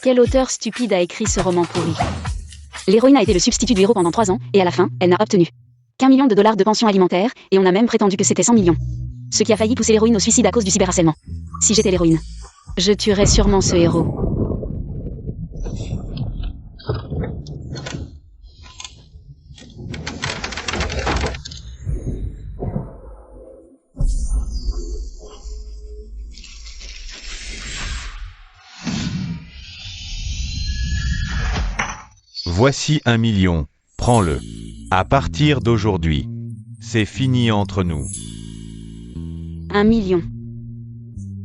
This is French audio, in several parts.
Quel auteur stupide a écrit ce roman pourri? L'héroïne a été le substitut du héros pendant 3 ans, et à la fin, elle n'a obtenu qu'$1 million de pension alimentaire, et on a même prétendu que c'était 100 millions. Ce qui a failli pousser l'héroïne au suicide à cause du cyberharcèlement. Si j'étais l'héroïne, je tuerais sûrement ce héros. Voici 1 million, prends-le. À partir d'aujourd'hui, c'est fini entre nous. 1 million.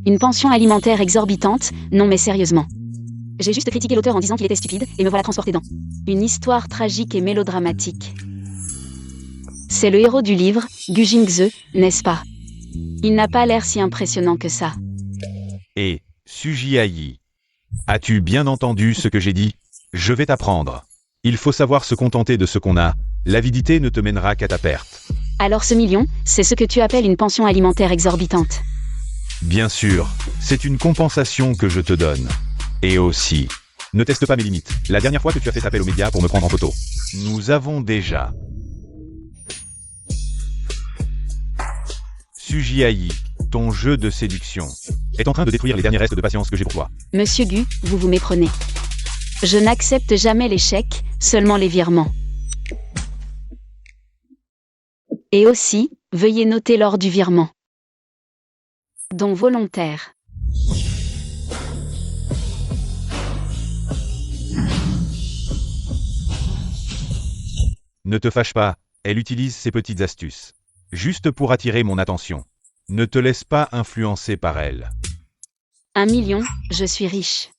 Une pension alimentaire exorbitante? Non mais sérieusement. J'ai juste critiqué l'auteur en disant qu'il était stupide, et me voilà transporté dans une histoire tragique et mélodramatique. C'est le héros du livre, Gu Jingze, n'est-ce pas? Il n'a pas l'air si impressionnant que ça. Et, Sujiayi, as-tu bien entendu ce que j'ai dit? Je vais t'apprendre. Il faut savoir se contenter de ce qu'on a, l'avidité ne te mènera qu'à ta perte. Alors ce million, c'est ce que tu appelles une pension alimentaire exorbitante? Bien sûr, c'est une compensation que je te donne. Et aussi, ne teste pas mes limites. La dernière fois que tu as fait appel aux médias pour me prendre en photo, nous avons déjà... Sujiayi, ton jeu de séduction est en train de détruire les derniers restes de patience que j'ai pour toi. Monsieur Gu, vous vous méprenez. Je n'accepte jamais les chèques, seulement les virements. Et aussi, veuillez noter lors du virement. Don volontaire. Ne te fâche pas, elle utilise ces petites astuces. Juste pour attirer mon attention. Ne te laisse pas influencer par elle. 1 million, je suis riche.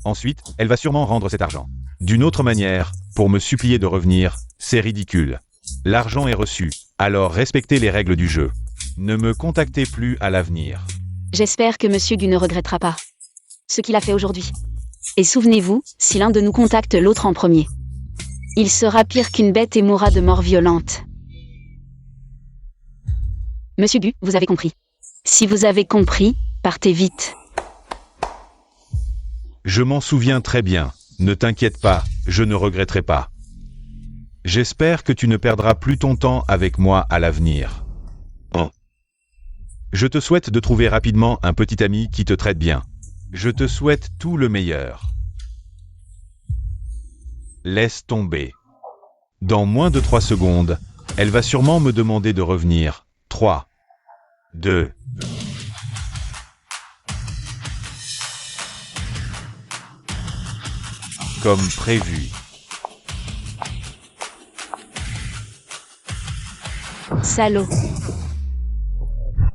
Ensuite, elle va sûrement rendre cet argent. D'une autre manière, pour me supplier de revenir, c'est ridicule. L'argent est reçu, alors respectez les règles du jeu. Ne me contactez plus à l'avenir. J'espère que Monsieur Gu ne regrettera pas ce qu'il a fait aujourd'hui. Et souvenez-vous, si l'un de nous contacte l'autre en premier, il sera pire qu'une bête et mourra de mort violente. Monsieur Gu, vous avez compris. Si vous avez compris, partez vite. Je m'en souviens très bien. Ne t'inquiète pas, je ne regretterai pas. J'espère que tu ne perdras plus ton temps avec moi à l'avenir. Je te souhaite de trouver rapidement un petit ami qui te traite bien. Je te souhaite tout le meilleur. Laisse tomber. Dans moins de 3 secondes, elle va sûrement me demander de revenir. 3, 2... Comme prévu. Salaud.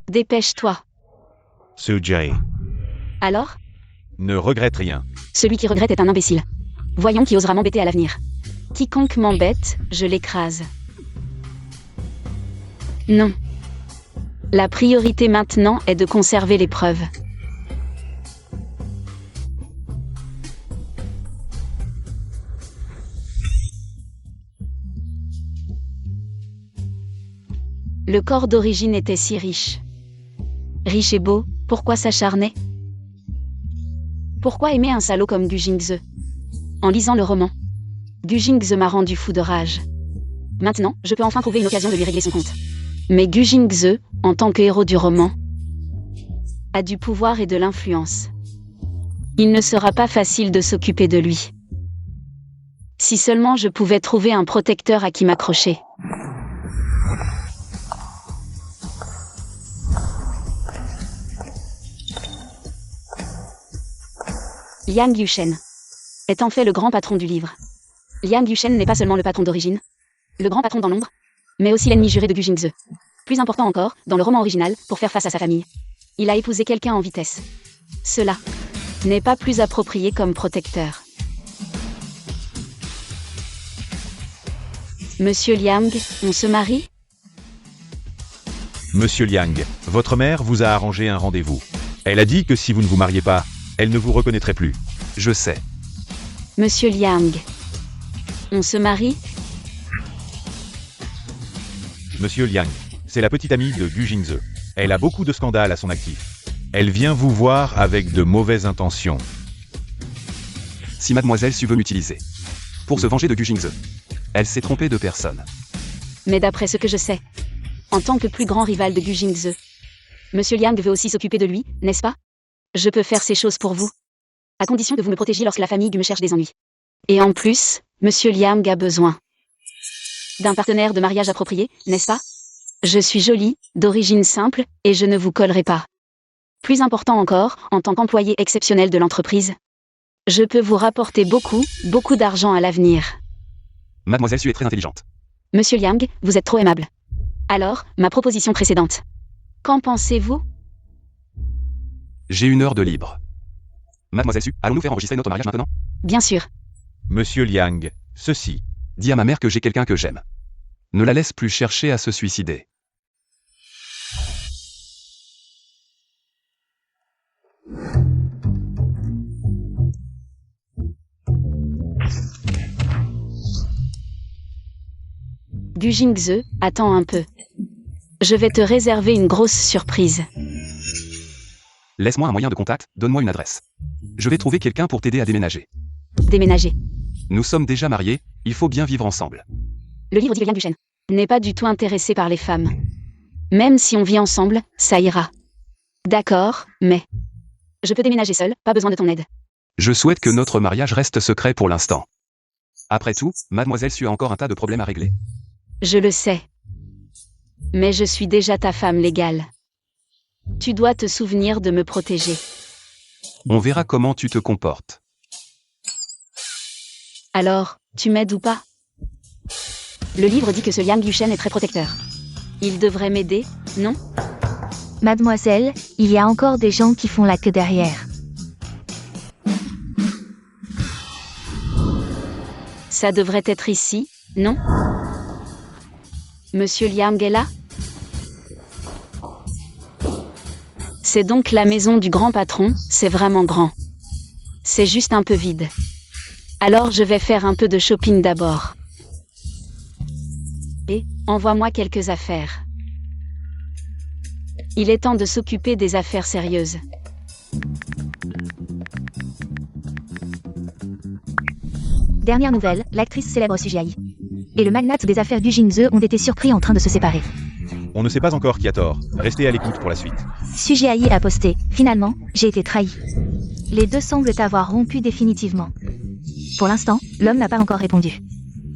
Dépêche-toi. Sujiayi. Alors? Ne regrette rien. Celui qui regrette est un imbécile. Voyons qui osera m'embêter à l'avenir. Quiconque m'embête, je l'écrase. Non. La priorité maintenant est de conserver les preuves. Le corps d'origine était si riche. Riche et beau, pourquoi s'acharner? Pourquoi aimer un salaud comme Gu Jingze? En lisant le roman, Gu Jingze m'a rendu fou de rage. Maintenant, je peux enfin trouver une occasion de lui régler son compte. Mais Gu Jingze, en tant que héros du roman, a du pouvoir et de l'influence. Il ne sera pas facile de s'occuper de lui. Si seulement je pouvais trouver un protecteur à qui m'accrocher. Liang Yushen est en fait le grand patron du livre. Liang Yushen n'est pas seulement le patron d'origine, le grand patron dans l'ombre, mais aussi l'ennemi juré de Gu Jingze. Plus important encore, dans le roman original, pour faire face à sa famille, il a épousé quelqu'un en vitesse. Cela n'est pas plus approprié comme protecteur. Monsieur Liang, on se marie? Monsieur Liang, votre mère vous a arrangé un rendez-vous. Elle a dit que si vous ne vous mariez pas, elle ne vous reconnaîtrait plus. Je sais. Monsieur Liang, on se marie? Monsieur Liang, c'est la petite amie de Gu Jingze. Elle a beaucoup de scandales à son actif. Elle vient vous voir avec de mauvaises intentions. si mademoiselle Su veut m'utiliser. Pour se venger de Gu Jingze. Elle s'est trompée de personne. Mais d'après ce que je sais, en tant que plus grand rival de Gu Jingze, Monsieur Liang veut aussi s'occuper de lui, n'est-ce pas? Je peux faire ces choses pour vous, à condition que vous me protégiez lorsque la famille Gu me cherche des ennuis. Et en plus, Monsieur Liang a besoin d'un partenaire de mariage approprié, n'est-ce pas? Je suis jolie, d'origine simple, et je ne vous collerai pas. Plus important encore, en tant qu'employé exceptionnel de l'entreprise, je peux vous rapporter beaucoup d'argent à l'avenir. Mademoiselle Su est très intelligente. Monsieur Liang, vous êtes trop aimable. Alors, ma proposition précédente. Qu'en pensez-vous? J'ai 1 heure de libre. Mademoiselle Su, allons-nous faire enregistrer notre mariage maintenant? Bien sûr. Monsieur Liang, ceci. Dis à ma mère que j'ai quelqu'un que j'aime. Ne la laisse plus chercher à se suicider. Gu Jingze, attends un peu. Je vais te réserver une grosse surprise. Laisse-moi un moyen de contact, donne-moi une adresse. Je vais trouver quelqu'un pour t'aider à déménager. Déménager. Nous sommes déjà mariés, il faut bien vivre ensemble. Le livre dit que Liang Duchesne n'est pas du tout intéressé par les femmes. Même si on vit ensemble, ça ira. D'accord, mais je peux déménager seule, pas besoin de ton aide. Je souhaite que notre mariage reste secret pour l'instant. Après tout, mademoiselle Su a encore un tas de problèmes à régler. Je le sais. Mais je suis déjà ta femme légale. Tu dois te souvenir de me protéger. On verra comment tu te comportes. Alors, tu m'aides ou pas? Le livre dit que ce Liang Duchesne est très protecteur. Il devrait m'aider, non? Mademoiselle, il y a encore des gens qui font la queue derrière. Ça devrait être ici, non? Monsieur Liang est là? C'est donc la maison du grand patron, c'est vraiment grand. C'est juste un peu vide. Alors je vais faire un peu de shopping d'abord. Et, envoie-moi quelques affaires. Il est temps de s'occuper des affaires sérieuses. Dernière nouvelle, l'actrice célèbre Sujiai et le magnate des affaires Gu Jingze ont été surpris en train de se séparer. On ne sait pas encore qui a tort. Restez à l'écoute pour la suite. Sujiai a posté « Finalement, j'ai été trahi ». Les deux semblent avoir rompu définitivement. Pour l'instant, l'homme n'a pas encore répondu.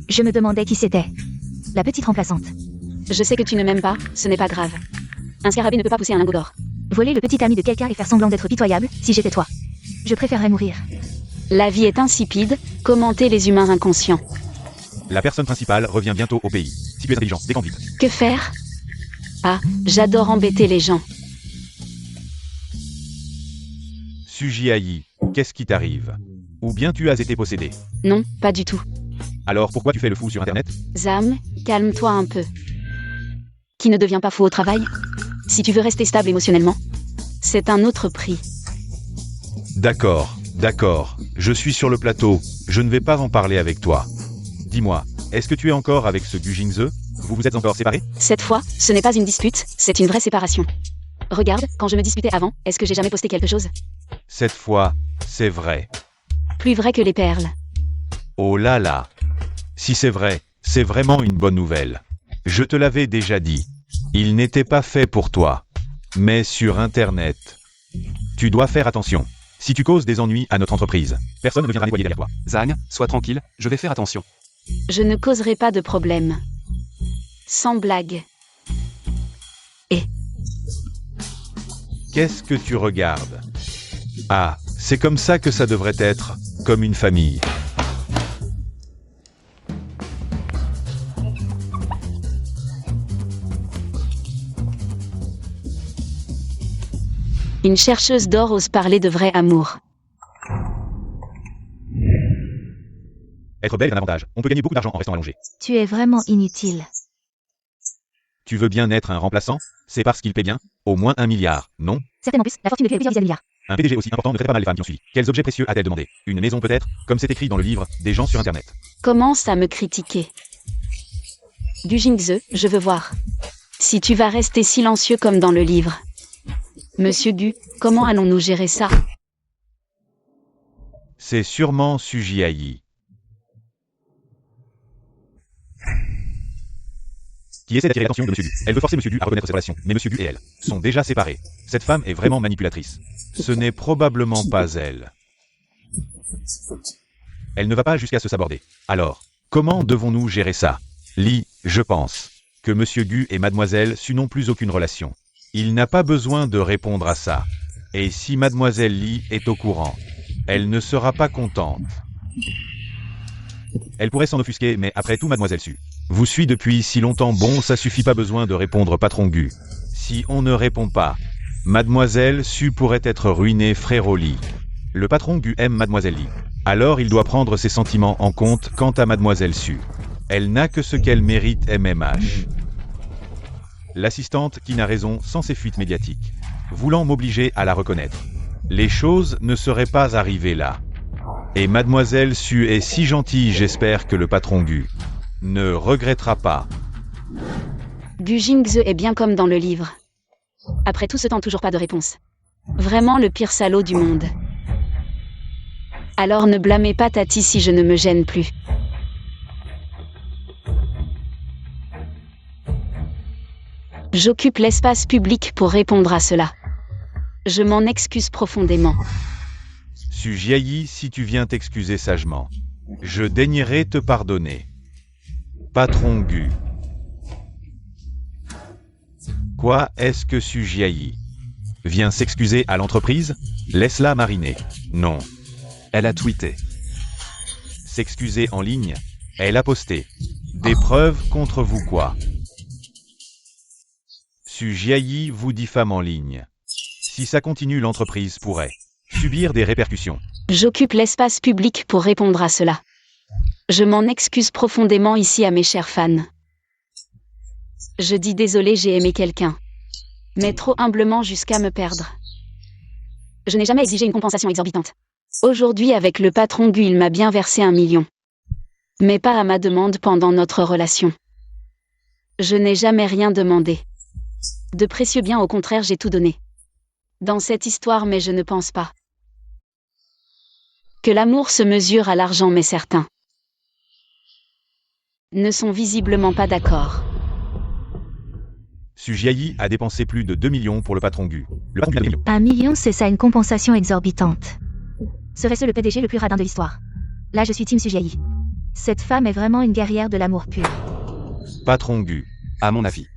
Je me demandais qui c'était. La petite remplaçante. Je sais que tu ne m'aimes pas, ce n'est pas grave. Un scarabée ne peut pas pousser un lingot d'or. Voler le petit ami de quelqu'un et faire semblant d'être pitoyable, si j'étais toi. Je préférerais mourir. La vie est insipide, commentez les humains inconscients. La personne principale revient bientôt au pays. Si tu es intelligent, décante vite. Que faire? Ah, j'adore embêter les gens. Sujiai, qu'est-ce qui t'arrive? Ou bien tu as été possédé? Non, pas du tout. Alors pourquoi tu fais le fou sur Internet? Zam, calme-toi un peu. Qui ne devient pas fou au travail? Si tu veux rester stable émotionnellement, c'est un autre prix. D'accord, je suis sur le plateau, je ne vais pas en parler avec toi. Dis-moi, est-ce que tu es encore avec ce Gu Jingze? Vous vous êtes encore séparés? Cette fois, ce n'est pas une dispute, c'est une vraie séparation. Regarde, quand je me disputais avant, est-ce que j'ai jamais posté quelque chose? Cette fois, c'est vrai. Plus vrai que les perles. Oh là là. Si c'est vrai, c'est vraiment une bonne nouvelle. Je te l'avais déjà dit. Il n'était pas fait pour toi. Mais sur Internet, tu dois faire attention. Si tu causes des ennuis à notre entreprise, personne ne viendra nettoyer derrière toi. Zhang, sois tranquille, je vais faire attention. Je ne causerai pas de problème. Sans blague. Qu'est-ce que tu regardes? Ah, c'est comme ça que ça devrait être, comme une famille. Une chercheuse d'or ose parler de vrai amour. Être belle est un avantage. On peut gagner beaucoup d'argent en restant allongé. Tu es vraiment inutile. Tu veux bien être un remplaçant? C'est parce qu'il paie bien? Au moins 1 milliard, non? Certainement plus, la fortune de Clé est plusieurs dizaines de milliards. Un PDG aussi important ne traite pas mal les femmes qui ont suivi. Quels objets précieux a-t-elle demandé? Une maison peut-être? Comme c'est écrit dans le livre, des gens sur Internet. Commence à me critiquer. Gu Jingze, je veux voir. Si tu vas rester silencieux comme dans le livre. Monsieur Gu, comment allons-nous gérer ça? C'est sûrement Sujiayi. Qui essaie d'attirer l'attention de Monsieur Gu. Elle veut forcer Monsieur Gu à reconnaître ses relations, mais Monsieur Gu et elle sont déjà séparés. Cette femme est vraiment manipulatrice. Ce n'est probablement pas elle. Elle ne va pas jusqu'à se saborder. Alors, comment devons-nous gérer ça? Lee, je pense que Monsieur Gu et Mademoiselle Su n'ont plus aucune relation. Il n'a pas besoin de répondre à ça. Et si Mademoiselle Lee est au courant, elle ne sera pas contente. Elle pourrait s'en offusquer, mais après tout, Mademoiselle Su vous suit depuis si longtemps. Bon, ça suffit, pas besoin de répondre, patron Gu. Si on ne répond pas, Mademoiselle Su pourrait être ruinée, frérot Lee. Le patron Gu aime Mademoiselle Lee. Alors il doit prendre ses sentiments en compte. Quant à Mademoiselle Su, elle n'a que ce qu'elle mérite. MMH. L'assistante qui n'a raison sans ses fuites médiatiques, voulant m'obliger à la reconnaître. Les choses ne seraient pas arrivées là. Et Mademoiselle Su est si gentille, j'espère que le patron Gu ne regrettera pas. Gu Jingze est bien comme dans le livre. Après tout ce temps, toujours pas de réponse. Vraiment le pire salaud du monde. Alors ne blâmez pas Tati si je ne me gêne plus. J'occupe l'espace public pour répondre à cela. Je m'en excuse profondément. Sujiayi, si tu viens t'excuser sagement, je daignerai te pardonner. Patron Gu. Quoi est-ce que Sujiayi vient s'excuser à l'entreprise? Laisse-la mariner. Non. Elle a tweeté. S'excuser en ligne? Elle a posté. Des preuves contre vous quoi? Sujiayi vous diffame en ligne. Si ça continue, l'entreprise pourrait subir des répercussions. J'occupe l'espace public pour répondre à cela. Je m'en excuse profondément ici à mes chers fans. Je dis désolé, j'ai aimé quelqu'un. Mais trop humblement jusqu'à me perdre. Je n'ai jamais exigé une compensation exorbitante. Aujourd'hui, avec le patron Gu, il m'a bien versé 1 million. Mais pas à ma demande pendant notre relation. Je n'ai jamais rien demandé. De précieux biens, au contraire, j'ai tout donné. Dans cette histoire, mais je ne pense pas que l'amour se mesure à l'argent, mais certains ne sont visiblement pas d'accord. Sujiayi a dépensé plus de 2 millions pour le patron Gu. Le patron Gu a 1 million, c'est ça une compensation exorbitante. Serait-ce le PDG le plus radin de l'histoire? Là, je suis Team Sujiayi. Cette femme est vraiment une guerrière de l'amour pur. Patron Gu. À mon avis.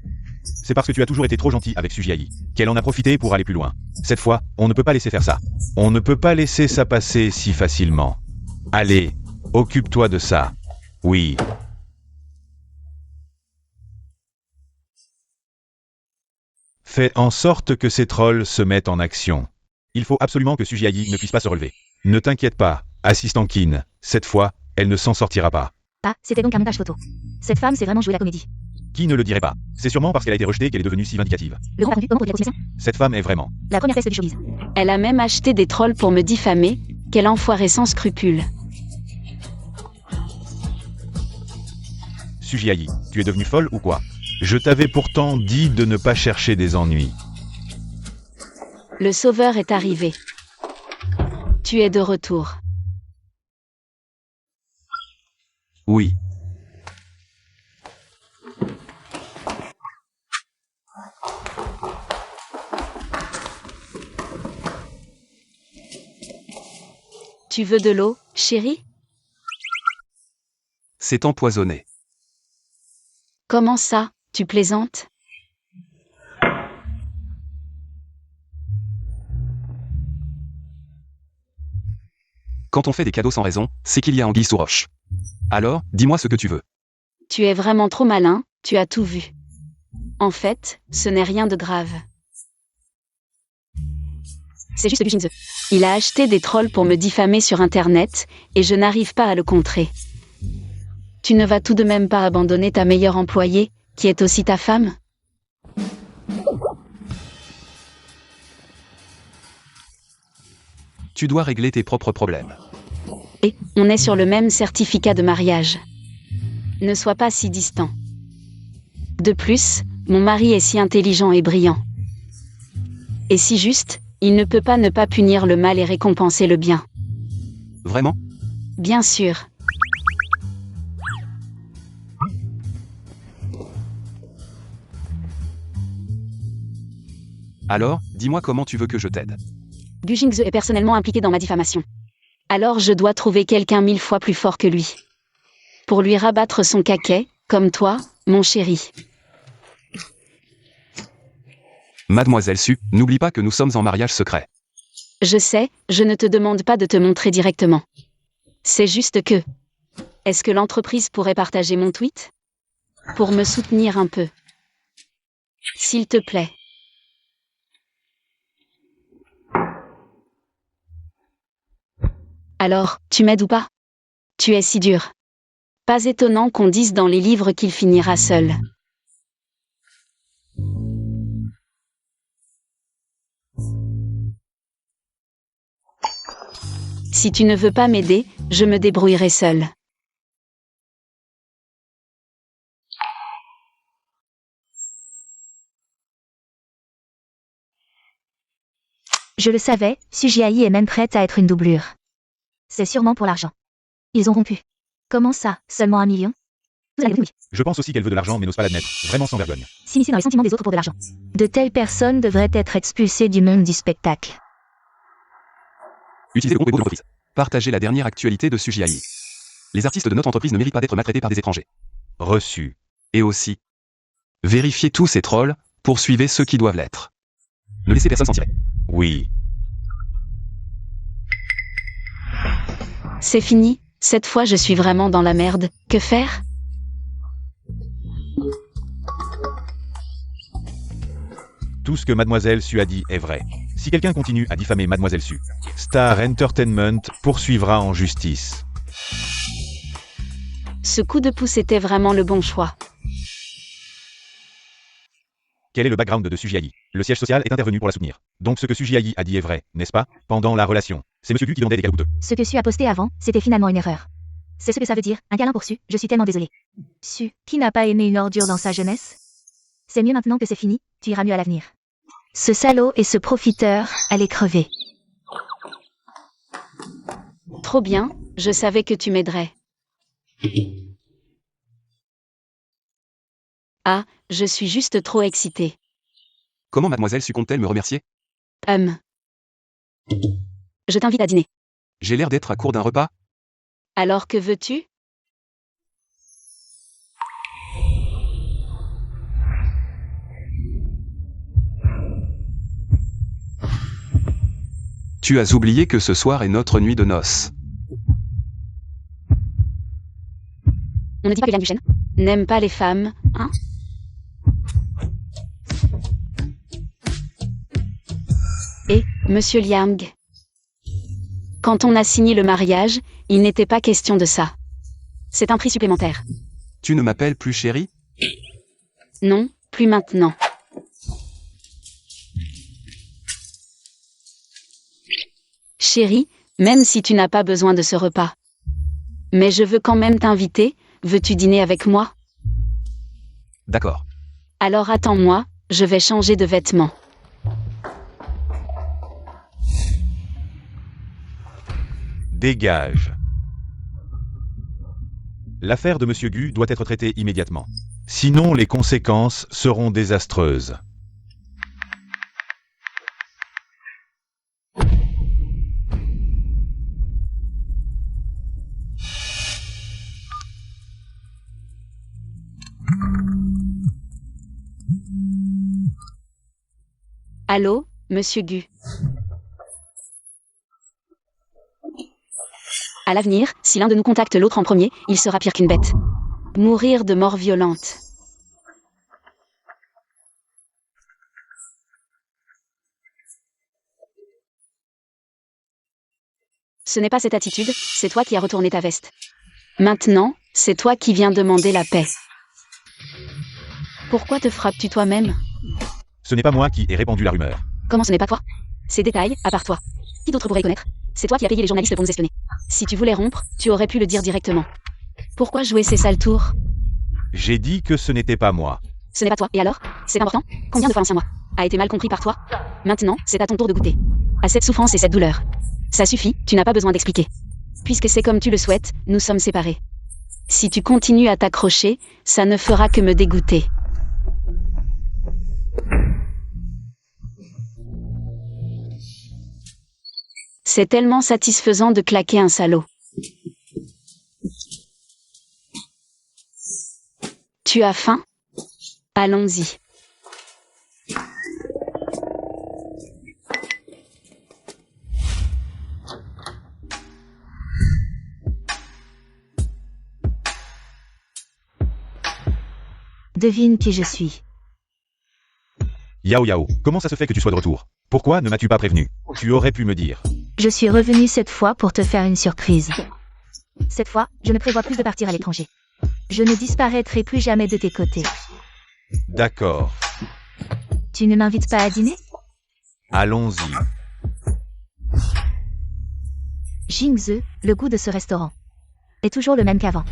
C'est parce que tu as toujours été trop gentil avec Sujiayi qu'elle en a profité pour aller plus loin. Cette fois, on ne peut pas laisser faire ça. On ne peut pas laisser ça passer si facilement. Allez, occupe-toi de ça. Oui. Fais en sorte que ces trolls se mettent en action. Il faut absolument que Sujiayi ne puisse pas se relever. Ne t'inquiète pas, assistant Kin. Cette fois, elle ne s'en sortira pas. Ah, c'était donc un montage photo. Cette femme, c'est vraiment jouer la comédie. Qui ne le dirait pas? C'est sûrement parce qu'elle a été rejetée qu'elle est devenue si vindicative. Le grand patron, comment pour l'approximation? Cette femme est vraiment... La première fesse du showbiz. Elle a même acheté des trolls pour me diffamer. Quel enfoiré sans scrupules. Sujiayi, tu es devenue folle ou quoi? Je t'avais pourtant dit de ne pas chercher des ennuis. Le sauveur est arrivé. Tu es de retour. Oui. Tu veux de l'eau, chérie? C'est empoisonné. Comment ça, tu plaisantes? Quand on fait des cadeaux sans raison, c'est qu'il y a anguille sous roche. Alors, dis-moi ce que tu veux. Tu es vraiment trop malin, tu as tout vu. En fait, ce n'est rien de grave. C'est juste Gu Jingze. Il a acheté des trolls pour me diffamer sur Internet, et je n'arrive pas à le contrer. Tu ne vas tout de même pas abandonner ta meilleure employée, qui est aussi ta femme? Tu dois régler tes propres problèmes. Et on est sur le même certificat de mariage. Ne sois pas si distant. De plus, mon mari est si intelligent et brillant. Et si juste, il ne peut pas ne pas punir le mal et récompenser le bien. Vraiment? Bien sûr. Alors, dis-moi comment tu veux que je t'aide. Gu Jingze est personnellement impliqué dans ma diffamation. Alors je dois trouver quelqu'un 1000 fois plus fort que lui. Pour lui rabattre son caquet, comme toi, mon chéri. Mademoiselle Su, n'oublie pas que nous sommes en mariage secret. Je sais, je ne te demande pas de te montrer directement. C'est juste que... Est-ce que l'entreprise pourrait partager mon tweet? Pour me soutenir un peu. S'il te plaît. Alors, tu m'aides ou pas? Tu es si dur. Pas étonnant qu'on dise dans les livres qu'il finira seul. Si tu ne veux pas m'aider, je me débrouillerai seul. Je le savais, Sujiayi est même prête à être une doublure. C'est sûrement pour l'argent. Ils ont rompu. Comment ça, seulement 1 million? Vous allez oui. Je pense aussi qu'elle veut de l'argent mais n'ose pas l'admettre. Vraiment sans vergogne. S'immiscer dans les sentiments des autres pour de l'argent. De telles personnes devraient être expulsées du monde du spectacle. Utilisez le compte Weibo de l'entreprise. Partagez la dernière actualité de Sujiayi. Les artistes de notre entreprise ne méritent pas d'être maltraités par des étrangers. Reçu. Et aussi, vérifiez tous ces trolls, poursuivez ceux qui doivent l'être. Ne laissez personne s'en tirer. Oui. C'est fini, cette fois je suis vraiment dans la merde. Que faire? Tout ce que Mademoiselle Su a dit est vrai. Si quelqu'un continue à diffamer Mademoiselle Su, Star Entertainment poursuivra en justice. Ce coup de pouce était vraiment le bon choix. Quel est le background de Sujiayi? Le siège social est intervenu pour la soutenir. Donc ce que Sujiayi a dit est vrai, n'est-ce pas? Pendant la relation. C'est Monsieur Gu qui vendait des câbles douteux. Ce que Su a posté avant, c'était finalement une erreur. C'est ce que ça veut dire, un câlin pour Su, je suis tellement désolée. Su, qui n'a pas aimé une ordure dans sa jeunesse? C'est mieux maintenant que c'est fini, tu iras mieux à l'avenir. Ce salaud et ce profiteur, allez crever. Trop bien, je savais que tu m'aiderais. Ah, je suis juste trop excitée. Comment Mademoiselle Su compte-t-elle me remercier? Je t'invite à dîner. J'ai l'air d'être à court d'un repas? Alors que veux-tu? Tu as oublié que ce soir est notre nuit de noces. On ne dit pas que Liane Duchesne n'aime pas les femmes, hein? Et, Monsieur Liang, quand on a signé le mariage, il n'était pas question de ça. C'est un prix supplémentaire. Tu ne m'appelles plus chérie? Non, plus maintenant. Chérie, même si tu n'as pas besoin de ce repas. Mais je veux quand même t'inviter, veux-tu dîner avec moi? D'accord. Alors attends-moi, je vais changer de vêtements. Dégage. L'affaire de Monsieur Gu doit être traitée immédiatement. Sinon, les conséquences seront désastreuses. Allô, Monsieur Gu. À l'avenir, si l'un de nous contacte l'autre en premier, il sera pire qu'une bête. Mourir de mort violente. Ce n'est pas cette attitude, c'est toi qui as retourné ta veste. Maintenant, c'est toi qui viens demander la paix. Pourquoi te frappes-tu toi-même? Ce n'est pas moi qui ai répandu la rumeur. Comment ce n'est pas toi? Ces détails, à part toi. Qui d'autre pourrait y connaître? C'est toi qui as payé les journalistes pour nous espionner. Si tu voulais rompre, tu aurais pu le dire directement. Pourquoi jouer ces sales tours? J'ai dit que ce n'était pas moi. Ce n'est pas toi, et alors? C'est important? Combien de fois l'ancien moi a été mal compris par toi? Maintenant, c'est à ton tour de goûter à cette souffrance et cette douleur. Ça suffit, tu n'as pas besoin d'expliquer. Puisque c'est comme tu le souhaites, nous sommes séparés. Si tu continues à t'accrocher, ça ne fera que me dégoûter. C'est tellement satisfaisant de claquer un salaud. Tu as faim? Allons-y. Devine qui je suis. Yao Yao, comment ça se fait que tu sois de retour? Pourquoi ne m'as-tu pas prévenu? Tu aurais pu me dire. Je suis revenu cette fois pour te faire une surprise. Cette fois, je ne prévois plus de partir à l'étranger. Je ne disparaîtrai plus jamais de tes côtés. D'accord. Tu ne m'invites pas à dîner? Allons-y. Jingze, le goût de ce restaurant est toujours le même qu'avant.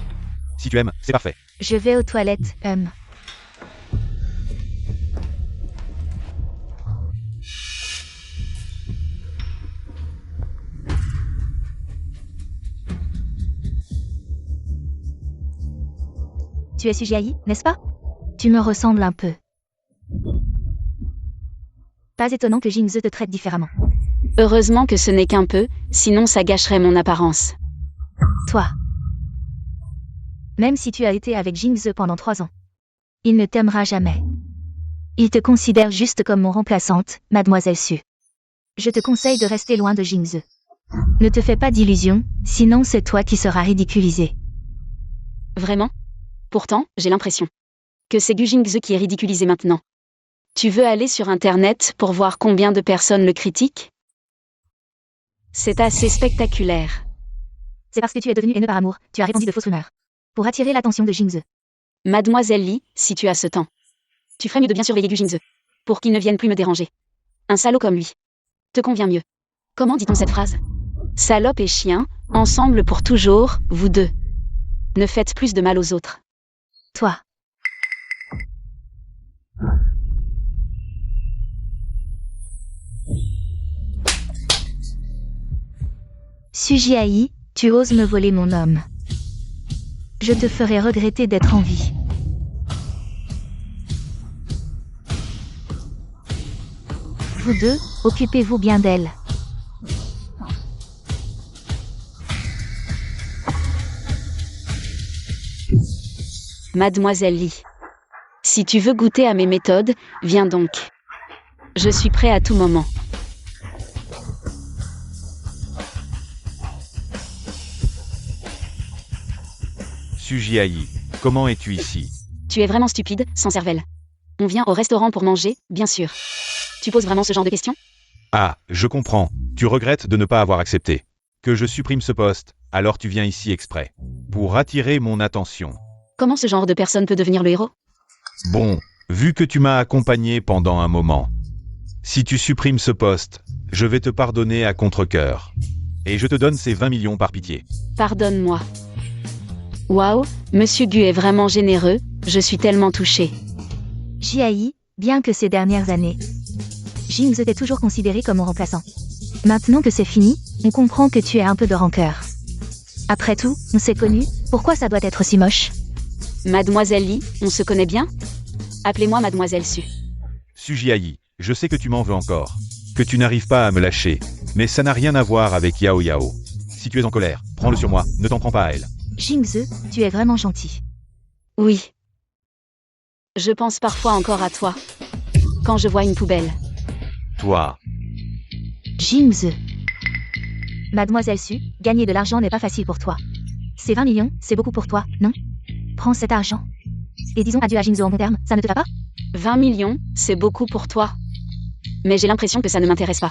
Si tu aimes, c'est parfait. Je vais aux toilettes, Tu es Sujiaï, n'est-ce pas? Tu me ressembles un peu. Pas étonnant que Jingze te traite différemment. Heureusement que ce n'est qu'un peu, sinon ça gâcherait mon apparence. Toi. Même si tu as été avec Jingze pendant 3 ans, il ne t'aimera jamais. Il te considère juste comme mon remplaçante, Mademoiselle Su. Je te conseille de rester loin de Jingze. Ne te fais pas d'illusions, sinon c'est toi qui seras ridiculisé. Vraiment? Pourtant, j'ai l'impression que c'est Gu Jingze qui est ridiculisé maintenant. Tu veux aller sur Internet pour voir combien de personnes le critiquent? C'est assez spectaculaire. C'est parce que tu es devenu haineux par amour, tu as répandu de fausses rumeurs. Pour attirer l'attention de Jingze. Mademoiselle Li, si tu as ce temps, tu ferais mieux de bien surveiller Gu Jingze, pour qu'il ne vienne plus me déranger. Un salaud comme lui te convient mieux. Comment dit-on cette phrase? Salope et chien, ensemble pour toujours, vous deux. Ne faites plus de mal aux autres. Toi. Sujiaï, tu oses me voler mon homme. Je te ferai regretter d'être en vie. Vous deux, occupez-vous bien d'elle. Mademoiselle Li, si tu veux goûter à mes méthodes, viens donc. Je suis prêt à tout moment. Sujiaï, comment es-tu ici? Tu es vraiment stupide, sans cervelle. On vient au restaurant pour manger, bien sûr. Tu poses vraiment ce genre de questions? Ah, je comprends. Tu regrettes de ne pas avoir accepté. Que je supprime ce poste, alors tu viens ici exprès. Pour attirer mon attention. Comment ce genre de personne peut devenir le héros? Bon, vu que tu m'as accompagné pendant un moment, si tu supprimes ce poste, je vais te pardonner à contre-cœur. Et je te donne ces 20 millions par pitié. Pardonne-moi. Waouh, Monsieur Gu est vraiment généreux, je suis tellement touchée. Jiaï, bien que ces dernières années, Jingze t'ait toujours considéré comme mon remplaçant. Maintenant que c'est fini, on comprend que tu as un peu de rancœur. Après tout, on s'est connus, pourquoi ça doit être si moche? Mademoiselle Li, on se connaît bien? Appelez-moi Mademoiselle Su. Sujiaï, je sais que tu m'en veux encore. Que tu n'arrives pas à me lâcher. Mais ça n'a rien à voir avec Yao Yao. Si tu es en colère, prends-le sur moi, ne t'en prends pas à elle. Jingze, tu es vraiment gentil. Oui. Je pense parfois encore à toi. Quand je vois une poubelle. Toi. Jingze. Mademoiselle Su, gagner de l'argent n'est pas facile pour toi. Ces 20 millions, c'est beaucoup pour toi, non? Prends cet argent. Et disons adieu à Jingze en bon terme, ça ne te va pas? 20 millions, c'est beaucoup pour toi. Mais j'ai l'impression que ça ne m'intéresse pas.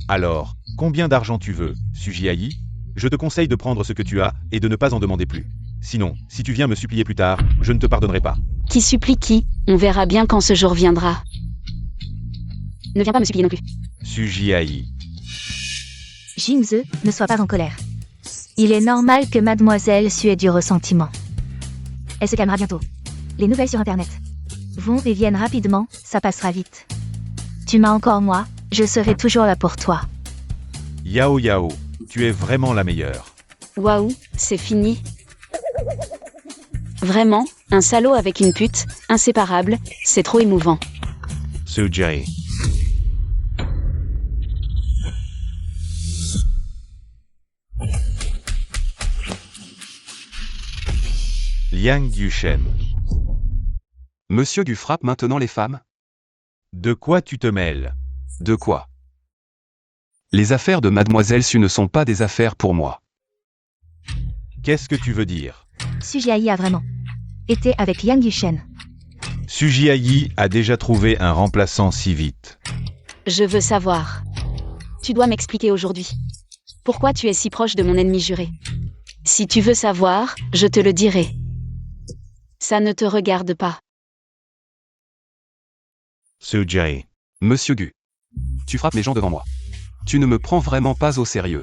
Alors, combien d'argent tu veux, Sujiaï? Je te conseille de prendre ce que tu as et de ne pas en demander plus. Sinon, si tu viens me supplier plus tard, je ne te pardonnerai pas. Qui supplie qui? On verra bien quand ce jour viendra. Ne viens pas me supplier non plus. Sujiaï. Jingze, ne sois pas en colère. Il est normal que Mademoiselle Su ait du ressentiment. Elle se calmera bientôt. Les nouvelles sur Internet vont et viennent rapidement, ça passera vite. Tu m'as encore moi, je serai toujours là pour toi. Yao Yao, tu es vraiment la meilleure. Waouh, c'est fini. Vraiment, un salaud avec une pute, inséparable, c'est trop émouvant. Sujai. Liang Yushen. Monsieur Gu frappe maintenant les femmes? De quoi tu te mêles? De quoi? Les affaires de Mademoiselle Su ne sont pas des affaires pour moi. Qu'est-ce que tu veux dire? Sujiayi a vraiment été avec Yang Yushen. Sujiayi a déjà trouvé un remplaçant si vite. Je veux savoir. Tu dois m'expliquer aujourd'hui. Pourquoi tu es si proche de mon ennemi juré? Si tu veux savoir, je te le dirai. Ça ne te regarde pas. Sujai. Monsieur Gu. Tu frappes les gens devant moi. Tu ne me prends vraiment pas au sérieux.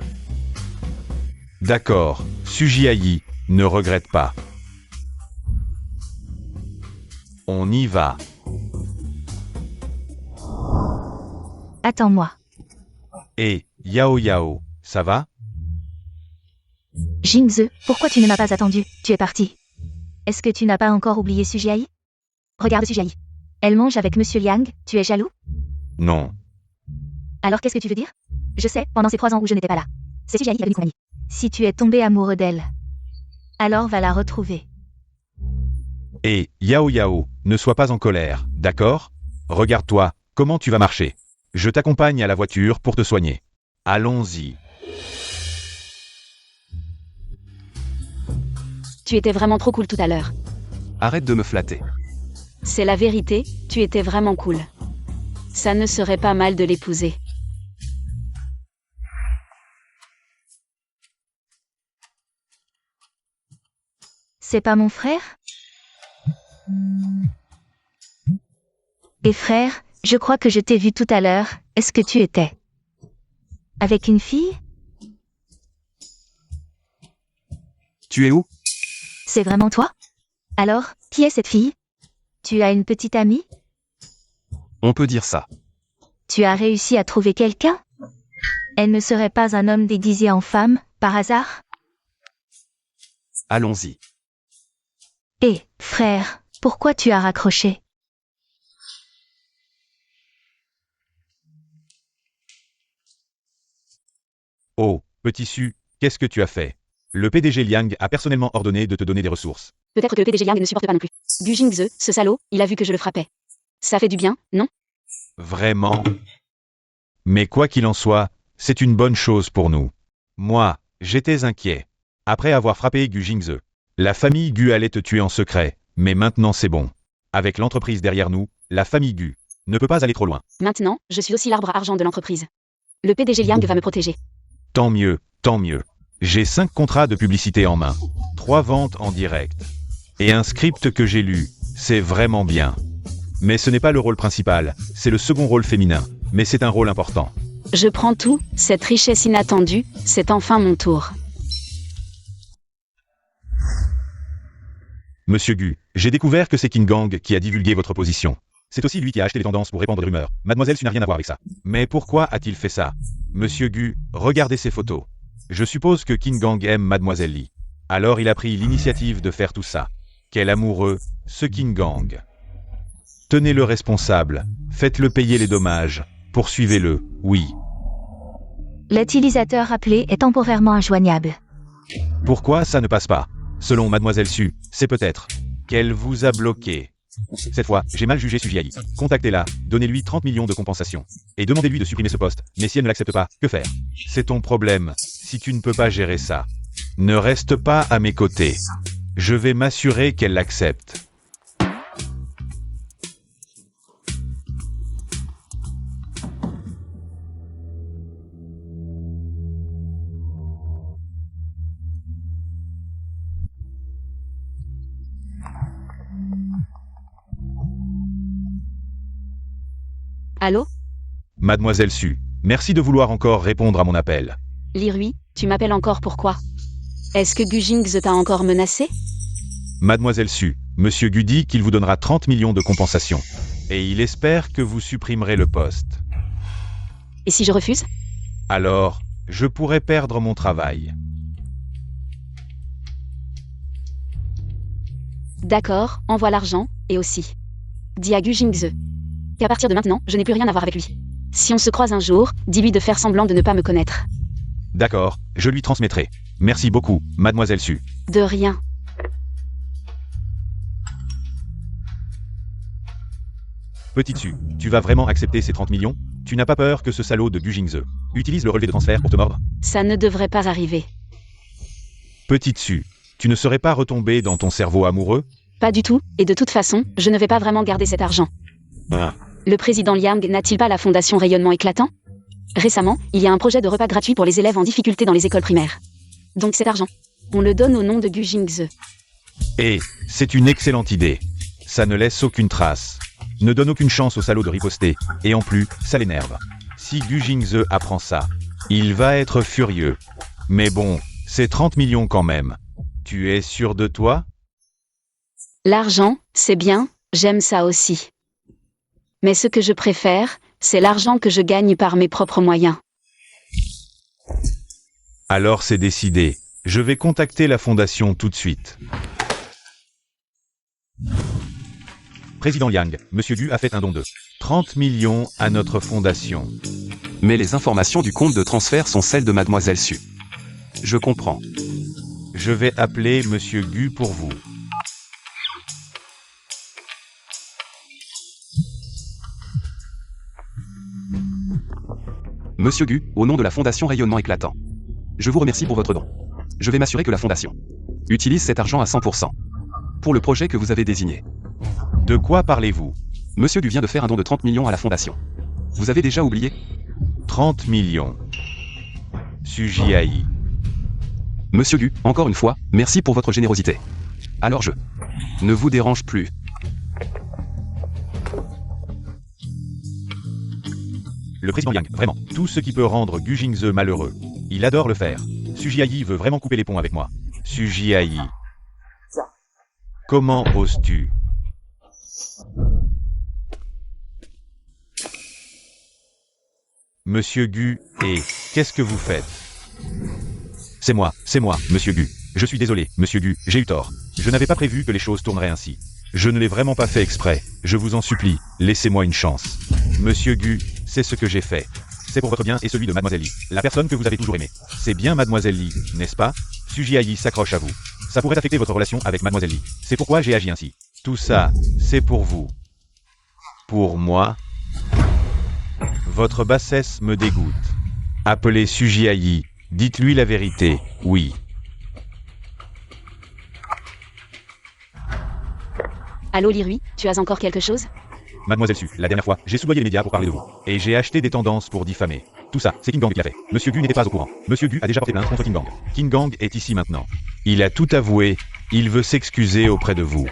D'accord, Sujiayi, ne regrette pas. On y va. Attends-moi. Et, Yao Yao, ça va? Jingze, pourquoi tu ne m'as pas attendu? Tu es parti. Est-ce que tu n'as pas encore oublié Sujiayi? Regarde Sujiayi. Elle mange avec Monsieur Liang, tu es jaloux? Non. Alors qu'est-ce que tu veux dire? Je sais, pendant ces 3 ans où je n'étais pas là. C'est Sujiayi qui a venu compagnie. Si tu es tombé amoureux d'elle, alors va la retrouver. Et, Yao Yao, ne sois pas en colère, d'accord? Regarde-toi, comment tu vas marcher? Je t'accompagne à la voiture pour te soigner. Allons-y. Tu étais vraiment trop cool tout à l'heure. Arrête de me flatter. C'est la vérité, tu étais vraiment cool. Ça ne serait pas mal de l'épouser. C'est pas mon frère? Et frère, je crois que je t'ai vu tout à l'heure, est-ce que tu étais avec une fille? Tu es où? C'est vraiment toi? Alors, qui est cette fille? Tu as une petite amie? On peut dire ça. Tu as réussi à trouver quelqu'un? Elle ne serait pas un homme déguisé en femme, par hasard? Allons-y. Et, frère, pourquoi tu as raccroché? Oh, petit Su, qu'est-ce que tu as fait? Le PDG Liang a personnellement ordonné de te donner des ressources. Peut-être que le PDG Liang ne supporte pas non plus. Gu Jingze, ce salaud, il a vu que je le frappais. Ça fait du bien, non? Vraiment? Mais quoi qu'il en soit, c'est une bonne chose pour nous. Moi, j'étais inquiet. Après avoir frappé Gu Jingze, la famille Gu allait te tuer en secret, mais maintenant c'est bon. Avec l'entreprise derrière nous, la famille Gu ne peut pas aller trop loin. Maintenant, je suis aussi l'arbre à argent de l'entreprise. Le PDG Liang va me protéger. Tant mieux, tant mieux. J'ai 5 contrats de publicité en main, 3 ventes en direct, et un script que j'ai lu, c'est vraiment bien. Mais ce n'est pas le rôle principal, c'est le second rôle féminin, mais c'est un rôle important. Je prends tout, cette richesse inattendue, c'est enfin mon tour. Monsieur Gu, j'ai découvert que c'est King Gang qui a divulgué votre position. C'est aussi lui qui a acheté les tendances pour répandre des rumeurs. Mademoiselle Su n'a rien à voir avec ça. Mais pourquoi a-t-il fait ça? Monsieur Gu, regardez ces photos. Je suppose que King Gang aime Mademoiselle Li. Alors il a pris l'initiative de faire tout ça. Quel amoureux, ce King Gang. Tenez-le responsable, faites-le payer les dommages, poursuivez-le, oui. L'utilisateur appelé est temporairement injoignable. Pourquoi ça ne passe pas? Selon Mademoiselle Su, c'est peut-être qu'elle vous a bloqué. Cette fois, j'ai mal jugé Sujiayi. Contactez-la, donnez-lui 30 millions de compensation. Et demandez-lui de supprimer ce poste. Mais si elle ne l'accepte pas, que faire? C'est ton problème, si tu ne peux pas gérer ça. Ne reste pas à mes côtés. Je vais m'assurer qu'elle l'accepte. Allô? Mademoiselle Su, merci de vouloir encore répondre à mon appel. Lirui, tu m'appelles encore pourquoi? Est-ce que Gu Jingze t'a encore menacé? Mademoiselle Su, Monsieur Gu dit qu'il vous donnera 30 millions de compensation. Et il espère que vous supprimerez le poste. Et si je refuse? Alors, je pourrais perdre mon travail. D'accord, envoie l'argent, et aussi. Dis à Gu Jingze qu'à partir de maintenant, je n'ai plus rien à voir avec lui. Si on se croise un jour, dis-lui de faire semblant de ne pas me connaître. D'accord, je lui transmettrai. Merci beaucoup, mademoiselle Su. De rien. Petite Su, tu vas vraiment accepter ces 30 millions? Tu n'as pas peur que ce salaud de Gu Jingze utilise le relevé de transfert pour te mordre? Ça ne devrait pas arriver. Petite Su, tu ne serais pas retombé dans ton cerveau amoureux? Pas du tout, et de toute façon, je ne vais pas vraiment garder cet argent. Ah. Le président Liang n'a-t-il pas la fondation Rayonnement Éclatant? Récemment, il y a un projet de repas gratuit pour les élèves en difficulté dans les écoles primaires. Donc cet argent, on le donne au nom de Gu Jingze. Et c'est une excellente idée. Ça ne laisse aucune trace. Ne donne aucune chance au salaud de riposter. Et en plus, ça l'énerve. Si Gu Jingze apprend ça, il va être furieux. Mais bon, c'est 30 millions quand même. Tu es sûr de toi? L'argent, c'est bien, j'aime ça aussi. Mais ce que je préfère, c'est l'argent que je gagne par mes propres moyens. Alors c'est décidé. Je vais contacter la fondation tout de suite. Président Liang, Monsieur Gu a fait un don de 30 millions à notre fondation. Mais les informations du compte de transfert sont celles de mademoiselle Su. Je comprends. Je vais appeler Monsieur Gu pour vous. Monsieur Gu, au nom de la Fondation Rayonnement Éclatant. Je vous remercie pour votre don. Je vais m'assurer que la Fondation utilise cet argent à 100%. Pour le projet que vous avez désigné. De quoi parlez-vous? Monsieur Gu vient de faire un don de 30 millions à la Fondation. Vous avez déjà oublié? 30 millions. Sujiaï. Monsieur Gu, encore une fois, merci pour votre générosité. Alors je ne vous dérange plus. Le président Yang, vraiment, tout ce qui peut rendre Gu Jingze malheureux. Il adore le faire. Sujiaï veut vraiment couper les ponts avec moi. Sujiaï. Comment oses-tu? Monsieur Gu, et qu'est-ce que vous faites? C'est moi, Monsieur Gu. Je suis désolé, Monsieur Gu, j'ai eu tort. Je n'avais pas prévu que les choses tourneraient ainsi. Je ne l'ai vraiment pas fait exprès. Je vous en supplie, laissez-moi une chance. Monsieur Gu, c'est ce que j'ai fait. C'est pour votre bien et celui de Mademoiselle Li, la personne que vous avez toujours aimée. C'est bien Mademoiselle Li, n'est-ce pas? Sujiaï s'accroche à vous. Ça pourrait affecter votre relation avec Mademoiselle Li. C'est pourquoi j'ai agi ainsi. Tout ça, c'est pour vous. Pour moi? Votre bassesse me dégoûte. Appelez Sujiaï, dites-lui la vérité, oui. Allô Lirui, tu as encore quelque chose? Mademoiselle Su, la dernière fois, j'ai soudoyé les médias pour parler de vous. Et j'ai acheté des tendances pour diffamer. Tout ça, c'est King Gang qui l'a fait. Monsieur Gu n'était pas au courant. Monsieur Gu a déjà porté plainte contre King Gang. King Gang est ici maintenant. Il a tout avoué. Il veut s'excuser auprès de vous.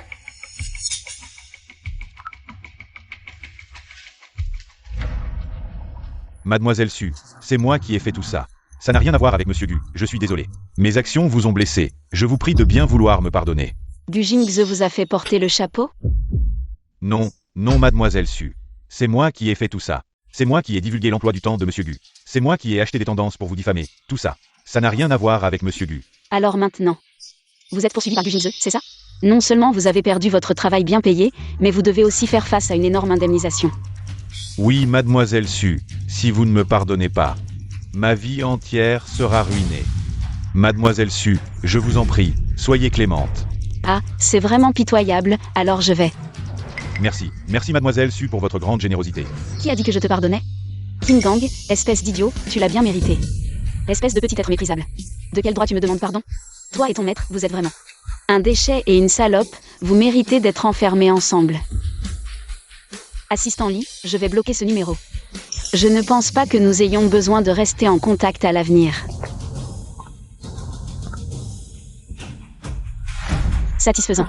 Mademoiselle Su, c'est moi qui ai fait tout ça. Ça n'a rien à voir avec Monsieur Gu, je suis désolé. Mes actions vous ont blessé. Je vous prie de bien vouloir me pardonner. Gu Jingze vous a fait porter le chapeau? Non, non Mademoiselle Su. C'est moi qui ai fait tout ça. C'est moi qui ai divulgué l'emploi du temps de Monsieur Gu. C'est moi qui ai acheté des tendances pour vous diffamer. Tout ça. Ça n'a rien à voir avec Monsieur Gu. Alors maintenant, vous êtes poursuivi par Gu Jingze, c'est ça? Non seulement vous avez perdu votre travail bien payé, mais vous devez aussi faire face à une énorme indemnisation. Oui, Mademoiselle Su, si vous ne me pardonnez pas, ma vie entière sera ruinée. Mademoiselle Su, je vous en prie, soyez clémente. Ah, c'est vraiment pitoyable, alors je vais. Merci, merci Mademoiselle Su pour votre grande générosité. Qui a dit que je te pardonnais? King Gang, espèce d'idiot, tu l'as bien mérité. Espèce de petit être méprisable. De quel droit tu me demandes pardon? Toi et ton maître, vous êtes vraiment un déchet et une salope, vous méritez d'être enfermés ensemble. Assistant Lee, je vais bloquer ce numéro. Je ne pense pas que nous ayons besoin de rester en contact à l'avenir. Satisfaisant.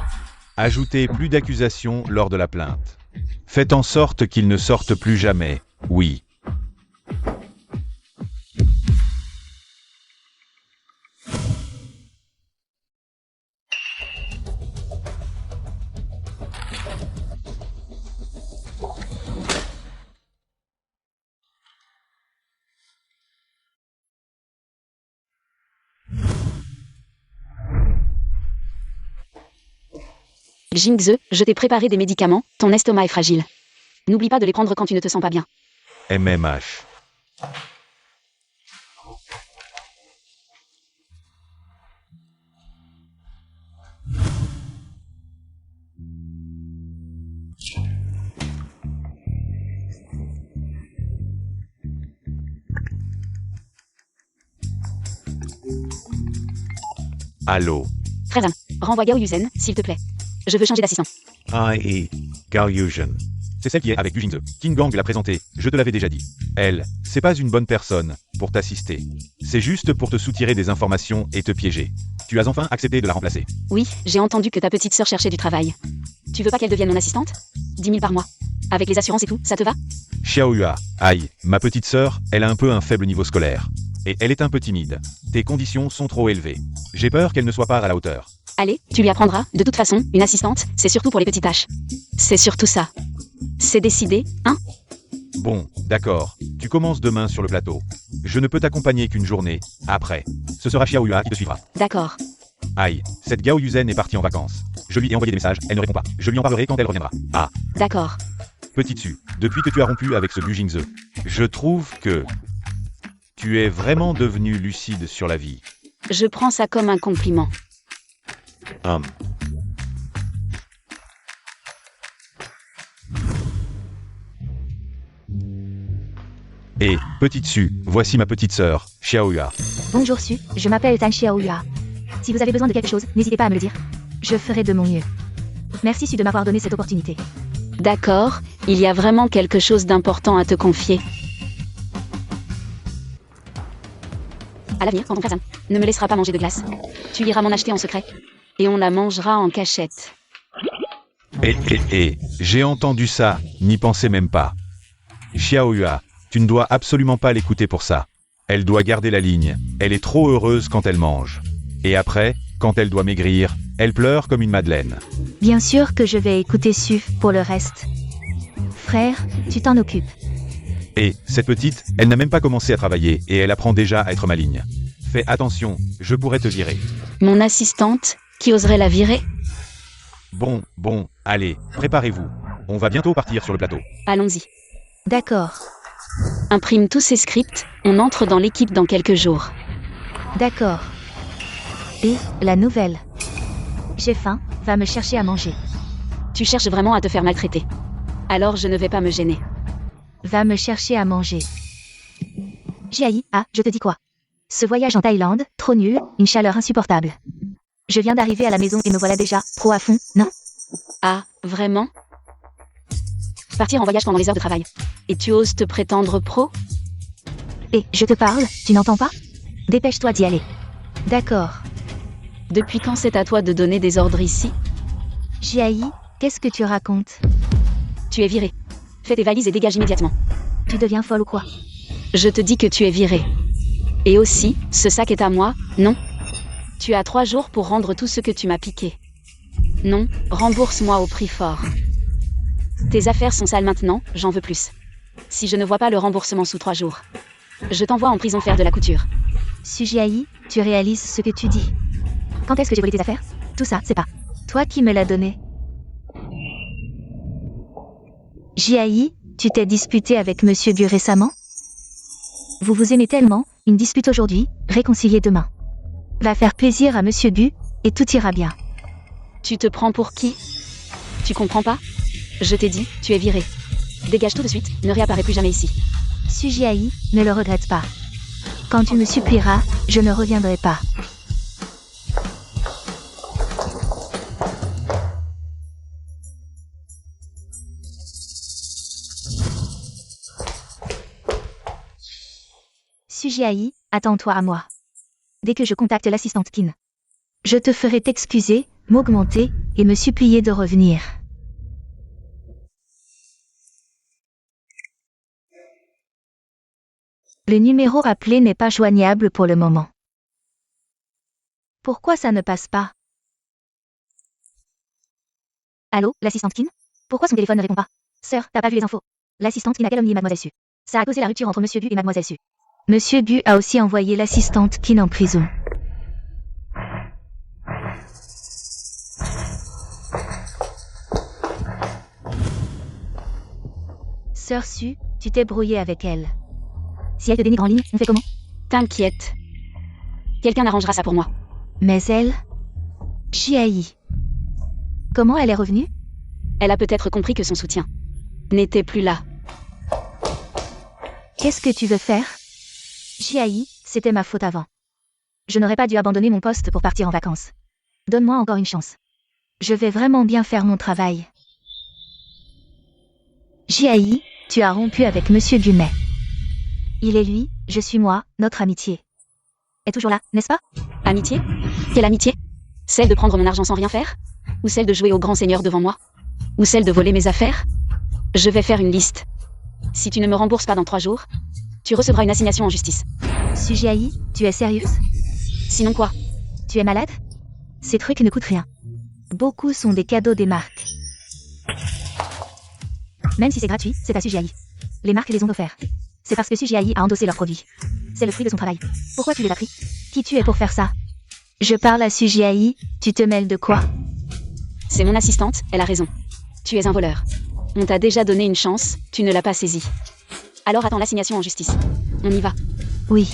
Ajoutez plus d'accusations lors de la plainte. Faites en sorte qu'ils ne sortent plus jamais, oui. Jingze, je t'ai préparé des médicaments, ton estomac est fragile. N'oublie pas de les prendre quand tu ne te sens pas bien. MMH. Allô. Frère, renvoie Gao Yuzen, s'il te plaît. Je veux changer d'assistant. I.E. Gao Yuzhen. C'est celle qui est avec Gu Jingze. King Gang l'a présentée, je te l'avais déjà dit. Elle, c'est pas une bonne personne pour t'assister. C'est juste pour te soutirer des informations et te piéger. Tu as enfin accepté de la remplacer. Oui, j'ai entendu que ta petite sœur cherchait du travail. Tu veux pas qu'elle devienne mon assistante 10 000 par mois. Avec les assurances et tout, ça te va? Xiaoyua, aïe, ma petite sœur, elle a un peu un faible niveau scolaire. Et elle est un peu timide. Tes conditions sont trop élevées. J'ai peur qu'elle ne soit pas à la hauteur. Allez, tu lui apprendras. De toute façon, une assistante, c'est surtout pour les petites tâches. C'est surtout ça. C'est décidé, hein? Bon, d'accord. Tu commences demain sur le plateau. Je ne peux t'accompagner qu'une journée. Après, ce sera Xiaoyua qui te suivra. D'accord. Aïe, cette Gao Yuzen est partie en vacances. Je lui ai envoyé des messages, elle ne répond pas. Je lui en parlerai quand elle reviendra. Ah, D'accord. petit dessus, depuis que tu as rompu avec ce Gu Jingze, je trouve que tu es vraiment devenu lucide sur la vie. Je prends ça comme un compliment. Et, petit dessus, voici ma petite sœur, Xiaoyua. Bonjour Su, je m'appelle Tan Xiaoyua. Si vous avez besoin de quelque chose, n'hésitez pas à me le dire. Je ferai de mon mieux. Merci Su de m'avoir donné cette opportunité. D'accord, il y a vraiment quelque chose d'important à te confier. À l'avenir, quand ton frère Zan ne me laissera pas manger de glace, tu iras m'en acheter en secret. Et on la mangera en cachette. J'ai entendu ça, n'y pensez même pas. Xiaoyua, tu ne dois absolument pas l'écouter pour ça. Elle doit garder la ligne, elle est trop heureuse quand elle mange. Et après, quand elle doit maigrir, elle pleure comme une madeleine. Bien sûr que je vais écouter Su pour le reste. Frère, tu t'en occupes. Et, cette petite, elle n'a même pas commencé à travailler, et elle apprend déjà à être maligne. Fais attention, je pourrais te virer. Mon assistante, qui oserait la virer? Bon, allez, préparez-vous. On va bientôt partir sur le plateau. Allons-y. D'accord, Imprime tous ces scripts, on entre dans l'équipe dans quelques jours. d'accord. Et la nouvelle. J'ai faim, va me chercher à manger. Tu cherches vraiment à te faire maltraiter. Alors je ne vais pas me gêner. Va me chercher à manger. Jiayi, je te dis quoi? Ce voyage en Thaïlande, trop nul, une chaleur insupportable. Je viens d'arriver à la maison et me voilà déjà, pro à fond, non? Ah, vraiment? Partir en voyage pendant les heures de travail. Et tu oses te prétendre pro? Et je te parle, tu n'entends pas? Dépêche-toi d'y aller. D'accord. Depuis quand c'est à toi de donner des ordres ici? Jiayi, qu'est-ce que tu racontes? Tu es viré. Fais tes valises et dégage immédiatement. Tu deviens folle ou quoi? Je te dis que tu es viré. Et aussi, ce sac est à moi, non? Tu as 3 jours pour rendre tout ce que tu m'as piqué. Non, rembourse-moi au prix fort. Tes affaires sont sales maintenant, j'en veux plus. Si je ne vois pas le remboursement sous 3 jours, je t'envoie en prison faire de la couture. Jiayi, tu réalises ce que tu dis. Quand est-ce que j'ai volé tes affaires? Tout ça, c'est pas toi qui me l'as donné. Jiayi, tu t'es disputé avec Monsieur Gu récemment? Vous vous aimez tellement, une dispute aujourd'hui, réconciliée demain. Va faire plaisir à Monsieur Gu, et tout ira bien. Tu te prends pour qui? Tu comprends pas? Je t'ai dit, tu es viré. Dégage tout de suite, ne réapparais plus jamais ici. Jiayi, ne le regrette pas. Quand tu me supplieras, je ne reviendrai pas. Jiayi, attends-toi à moi. Dès que je contacte l'assistante Qin, je te ferai t'excuser, m'augmenter, et me supplier de revenir. Le numéro appelé n'est pas joignable pour le moment. Pourquoi ça ne passe pas? Allô, l'assistante Qin? Pourquoi son téléphone ne répond pas? Sœur, t'as pas vu les infos? L'assistante Qin a calomnié Mademoiselle Su. Ça a causé la rupture entre Monsieur Gu et Mademoiselle Su. Monsieur Gu a aussi envoyé l'assistante Qin en prison. Sœur Su, tu t'es brouillée avec elle. Si elle te dénigre en ligne, on fait comment? T'inquiète. Quelqu'un arrangera ça pour moi. Mais elle... Jiayi. Comment elle est revenue? Elle a peut-être compris que son soutien n'était plus là. Qu'est-ce que tu veux faire? Jiayi, c'était ma faute avant. Je n'aurais pas dû abandonner mon poste pour partir en vacances. Donne-moi encore une chance. Je vais vraiment bien faire mon travail. Jiayi, tu as rompu avec Monsieur Dumais. Il est lui, je suis moi, notre amitié est toujours là, n'est-ce pas? Amitié? Quelle amitié? Celle de prendre mon argent sans rien faire? Ou celle de jouer au grand seigneur devant moi? Ou celle de voler mes affaires? Je vais faire une liste. Si tu ne me rembourses pas dans 3 jours, tu recevras une assignation en justice. Jiayi, tu es sérieuse? Sinon quoi? Tu es malade? Ces trucs ne coûtent rien. Beaucoup sont des cadeaux des marques. Même si c'est gratuit, c'est à Jiayi. Les marques les ont offerts. C'est parce que Jiayi a endossé leurs produits. C'est le fruit de son travail. Pourquoi tu les as pris? Qui tu es pour faire ça? Je parle à Jiayi, tu te mêles de quoi? C'est mon assistante, elle a raison. Tu es un voleur. On t'a déjà donné une chance, tu ne l'as pas saisie. Alors attends l'assignation en justice. On y va. Oui.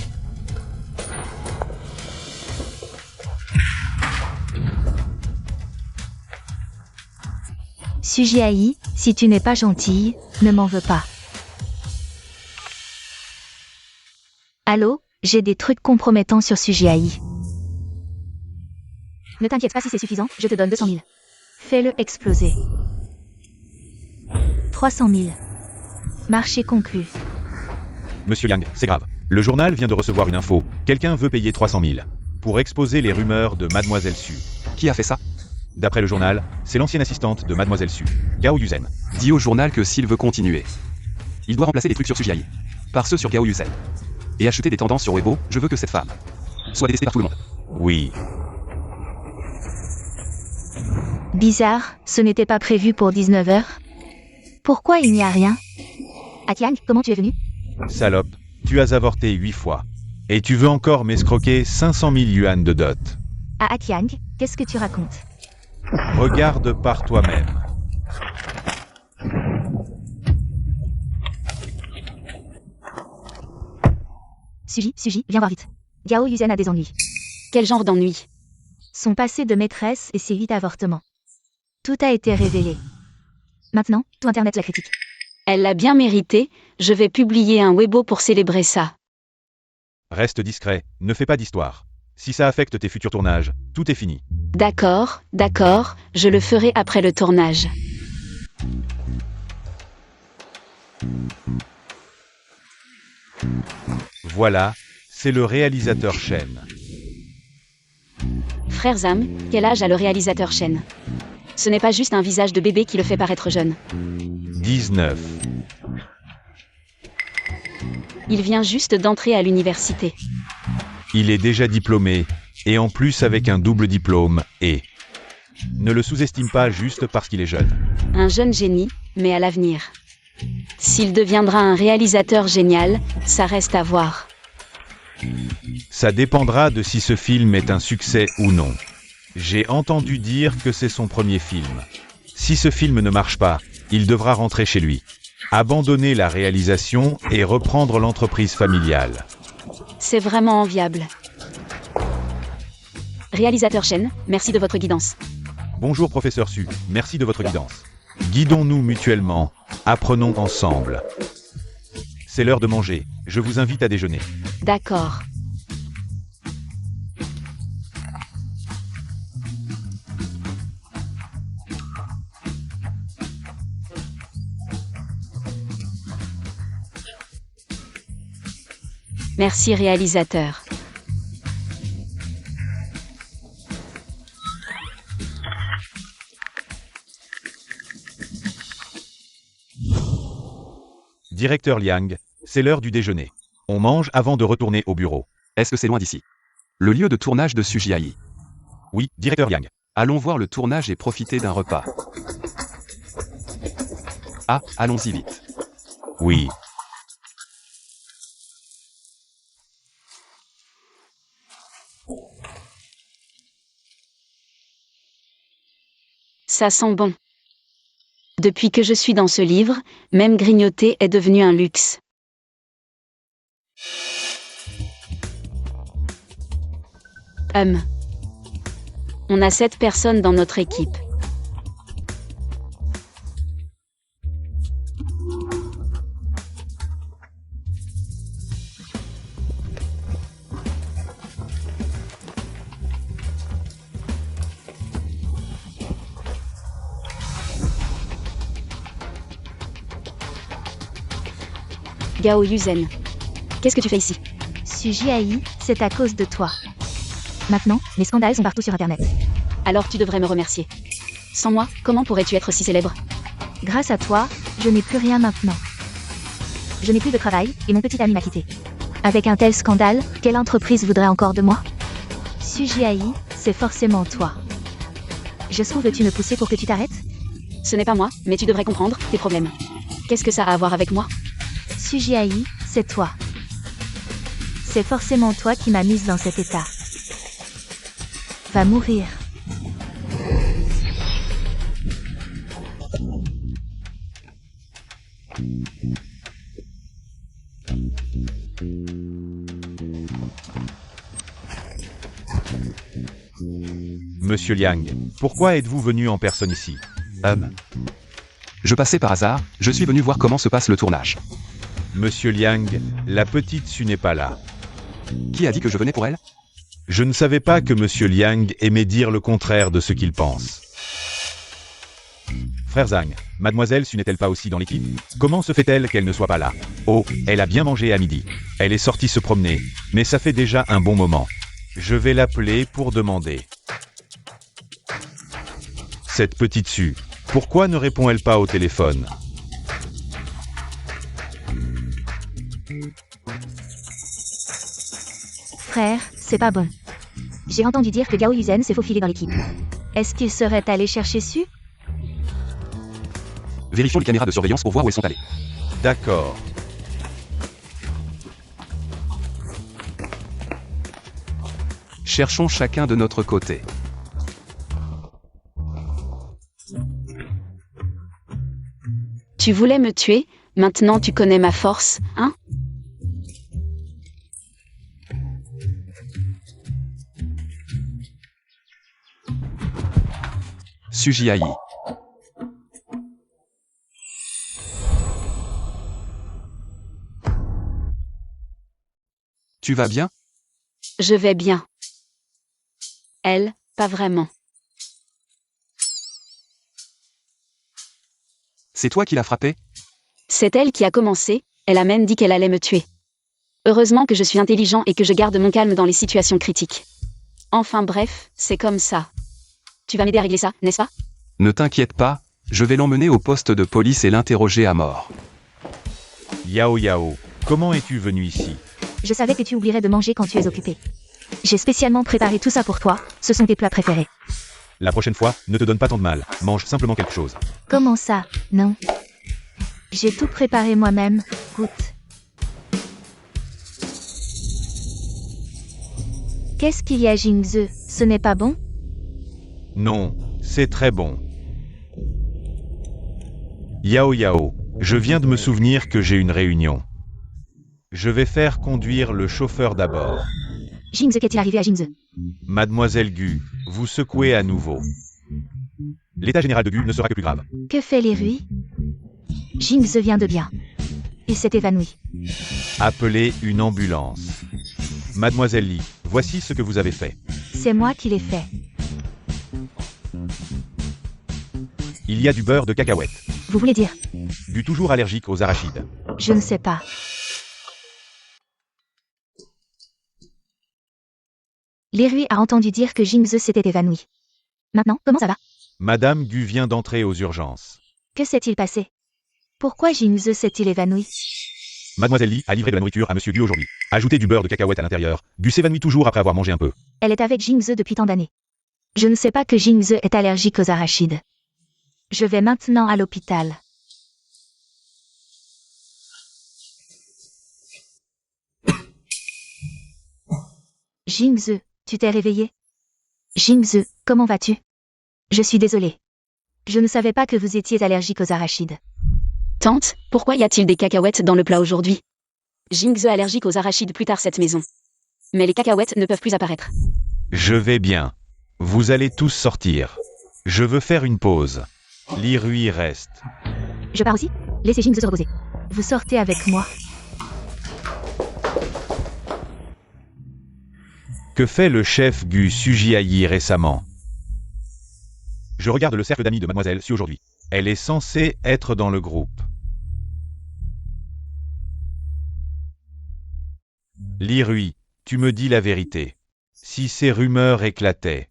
Jiayi, si tu n'es pas gentille, ne m'en veux pas. Allô, j'ai des trucs compromettants sur Jiayi. Ne t'inquiète pas si c'est suffisant, je te donne 200 000. Fais-le exploser. 300 000. Marché conclu. Monsieur Yang, c'est grave. Le journal vient de recevoir une info. Quelqu'un veut payer 300 000 pour exposer les rumeurs de Mademoiselle Su. Qui a fait ça? D'après le journal, c'est l'ancienne assistante de Mademoiselle Su, Gao Yuzen. Dis au journal que s'il veut continuer, il doit remplacer les trucs sur Jiayi par ceux sur Gao Yuzen. Et acheter des tendances sur Weibo, je veux que cette femme soit détestée par tout le monde. Oui. Bizarre, ce n'était pas prévu pour 19h. Pourquoi il n'y a rien? Atiang, comment tu es venu? Salope, tu as avorté 8 fois. Et tu veux encore m'escroquer 500 000 yuan de dot. À Atiang, qu'est-ce que tu racontes? Regarde par toi-même. Suji, viens voir vite. Gao Yuzen a des ennuis. Quel genre d'ennui? Son passé de maîtresse et ses 8 avortements. Tout a été révélé. Maintenant, tout Internet la critique. Elle l'a bien mérité, je vais publier un Weibo pour célébrer ça. Reste discret, ne fais pas d'histoire. Si ça affecte tes futurs tournages, tout est fini. D'accord, je le ferai après le tournage. Voilà, c'est le réalisateur Shen. Frère Zam, quel âge a le réalisateur Shen? Ce n'est pas juste un visage de bébé qui le fait paraître jeune. 19. Il vient juste d'entrer à l'université. Il est déjà diplômé, et en plus avec un double diplôme, et... Ne le sous-estime pas juste parce qu'il est jeune. Un jeune génie, mais à l'avenir. S'il deviendra un réalisateur génial, ça reste à voir. Ça dépendra de si ce film est un succès ou non. J'ai entendu dire que c'est son premier film. Si ce film ne marche pas, il devra rentrer chez lui, abandonner la réalisation et reprendre l'entreprise familiale. C'est vraiment enviable. Réalisateur Shen, merci de votre guidance. Bonjour professeur Su, merci de votre guidance. Guidons-nous mutuellement, apprenons ensemble. C'est l'heure de manger, je vous invite à déjeuner. D'accord. Merci réalisateur. Directeur Liang, c'est l'heure du déjeuner. On mange avant de retourner au bureau. Est-ce que c'est loin d'ici? Le lieu de tournage de Jiayi. Oui, directeur Liang. Allons voir le tournage et profiter d'un repas. Ah, allons-y vite. Oui. Ça sent bon. Depuis que je suis dans ce livre, même grignoter est devenu un luxe. On a 7 personnes dans notre équipe. Gao Yuzen. Qu'est-ce que tu fais ici? Sujiaï, c'est à cause de toi. Maintenant, les scandales sont partout sur Internet. Alors tu devrais me remercier. Sans moi, comment pourrais-tu être si célèbre? Grâce à toi, je n'ai plus rien maintenant. Je n'ai plus de travail, et mon petit ami m'a quitté. Avec un tel scandale, quelle entreprise voudrait encore de moi? Sujiaï, c'est forcément toi. Je trouve que tu me poussais pour que tu t'arrêtes? Ce n'est pas moi, mais tu devrais comprendre tes problèmes. Qu'est-ce que ça a à voir avec moi? Sujiaï, c'est toi. C'est forcément toi qui m'as mise dans cet état. Va mourir. Monsieur Liang, pourquoi êtes-vous venu en personne ici? Je passais par hasard, je suis venu voir comment se passe le tournage. Monsieur Liang, la petite Su n'est pas là. Qui a dit que je venais pour elle? Je ne savais pas que Monsieur Liang aimait dire le contraire de ce qu'il pense. Frère Zhang, Mademoiselle Su n'est-elle pas aussi dans l'équipe? Comment se fait-elle qu'elle ne soit pas là? Oh, elle a bien mangé à midi. Elle est sortie se promener, mais ça fait déjà un bon moment. Je vais l'appeler pour demander. Cette petite Su, pourquoi ne répond-elle pas au téléphone? Frère, c'est pas bon. J'ai entendu dire que Gao Yuzen s'est faufilé dans l'équipe. Est-ce qu'il serait allé chercher Su? Vérifions les caméras de surveillance pour voir où elles sont allées. D'accord. Cherchons chacun de notre côté. Tu voulais me tuer, maintenant tu connais ma force, hein? Sujiaï. Tu vas bien? Je vais bien. Elle, pas vraiment. C'est toi qui l'as frappée? C'est elle qui a commencé, elle a même dit qu'elle allait me tuer. Heureusement que je suis intelligent et que je garde mon calme dans les situations critiques. Enfin bref, c'est comme ça. Tu vas m'aider à régler ça, n'est-ce pas? Ne t'inquiète pas, je vais l'emmener au poste de police et l'interroger à mort. Yao Yao, comment es-tu venu ici? Je savais que tu oublierais de manger quand tu es occupé. J'ai spécialement préparé tout ça pour toi, ce sont tes plats préférés. La prochaine fois, ne te donne pas tant de mal, mange simplement quelque chose. Comment ça? Non. J'ai tout préparé moi-même, goûte. Qu'est-ce qu'il y a, Jingze? Ce n'est pas bon? Non, c'est très bon. Yao Yao, je viens de me souvenir que j'ai une réunion. Je vais faire conduire le chauffeur d'abord. Jingze, qu'est-il arrivé à Jingze? Mademoiselle Gu, vous secouez à nouveau. L'état général de Gu ne sera que plus grave. Que fait Lirui? Jingze vient de bien. Il s'est évanoui. Appelez une ambulance. Mademoiselle Li, voici ce que vous avez fait. C'est moi qui l'ai fait. Il y a du beurre de cacahuète. Vous voulez dire? Du toujours allergique aux arachides. Je ne sais pas. Lirui a entendu dire que Jingze s'était évanoui. Maintenant, comment ça va? Madame Gu vient d'entrer aux urgences. Que s'est-il passé? Pourquoi Jingze s'est-il évanoui? Mademoiselle Li a livré de la nourriture à Monsieur Gu aujourd'hui. Ajoutez du beurre de cacahuète à l'intérieur. Gu s'évanouit toujours après avoir mangé un peu. Elle est avec Jingze depuis tant d'années. Je ne sais pas que Jingze est allergique aux arachides. Je vais maintenant à l'hôpital. Jingze, tu t'es réveillé? Jingze, comment vas-tu? Je suis désolée. Je ne savais pas que vous étiez allergique aux arachides. Tante, pourquoi y a-t-il des cacahuètes dans le plat aujourd'hui? Jingze allergique aux arachides plus tard cette maison. Mais les cacahuètes ne peuvent plus apparaître. Je vais bien. Vous allez tous sortir. Je veux faire une pause. Li Rui reste. Je pars aussi. Laissez Jingze se reposer. Vous sortez avec moi. Que fait le chef Gu Sujiayi récemment? Je regarde le cercle d'amis de Mademoiselle Su aujourd'hui. Elle est censée être dans le groupe. Li Rui, tu me dis la vérité. Si ces rumeurs éclataient.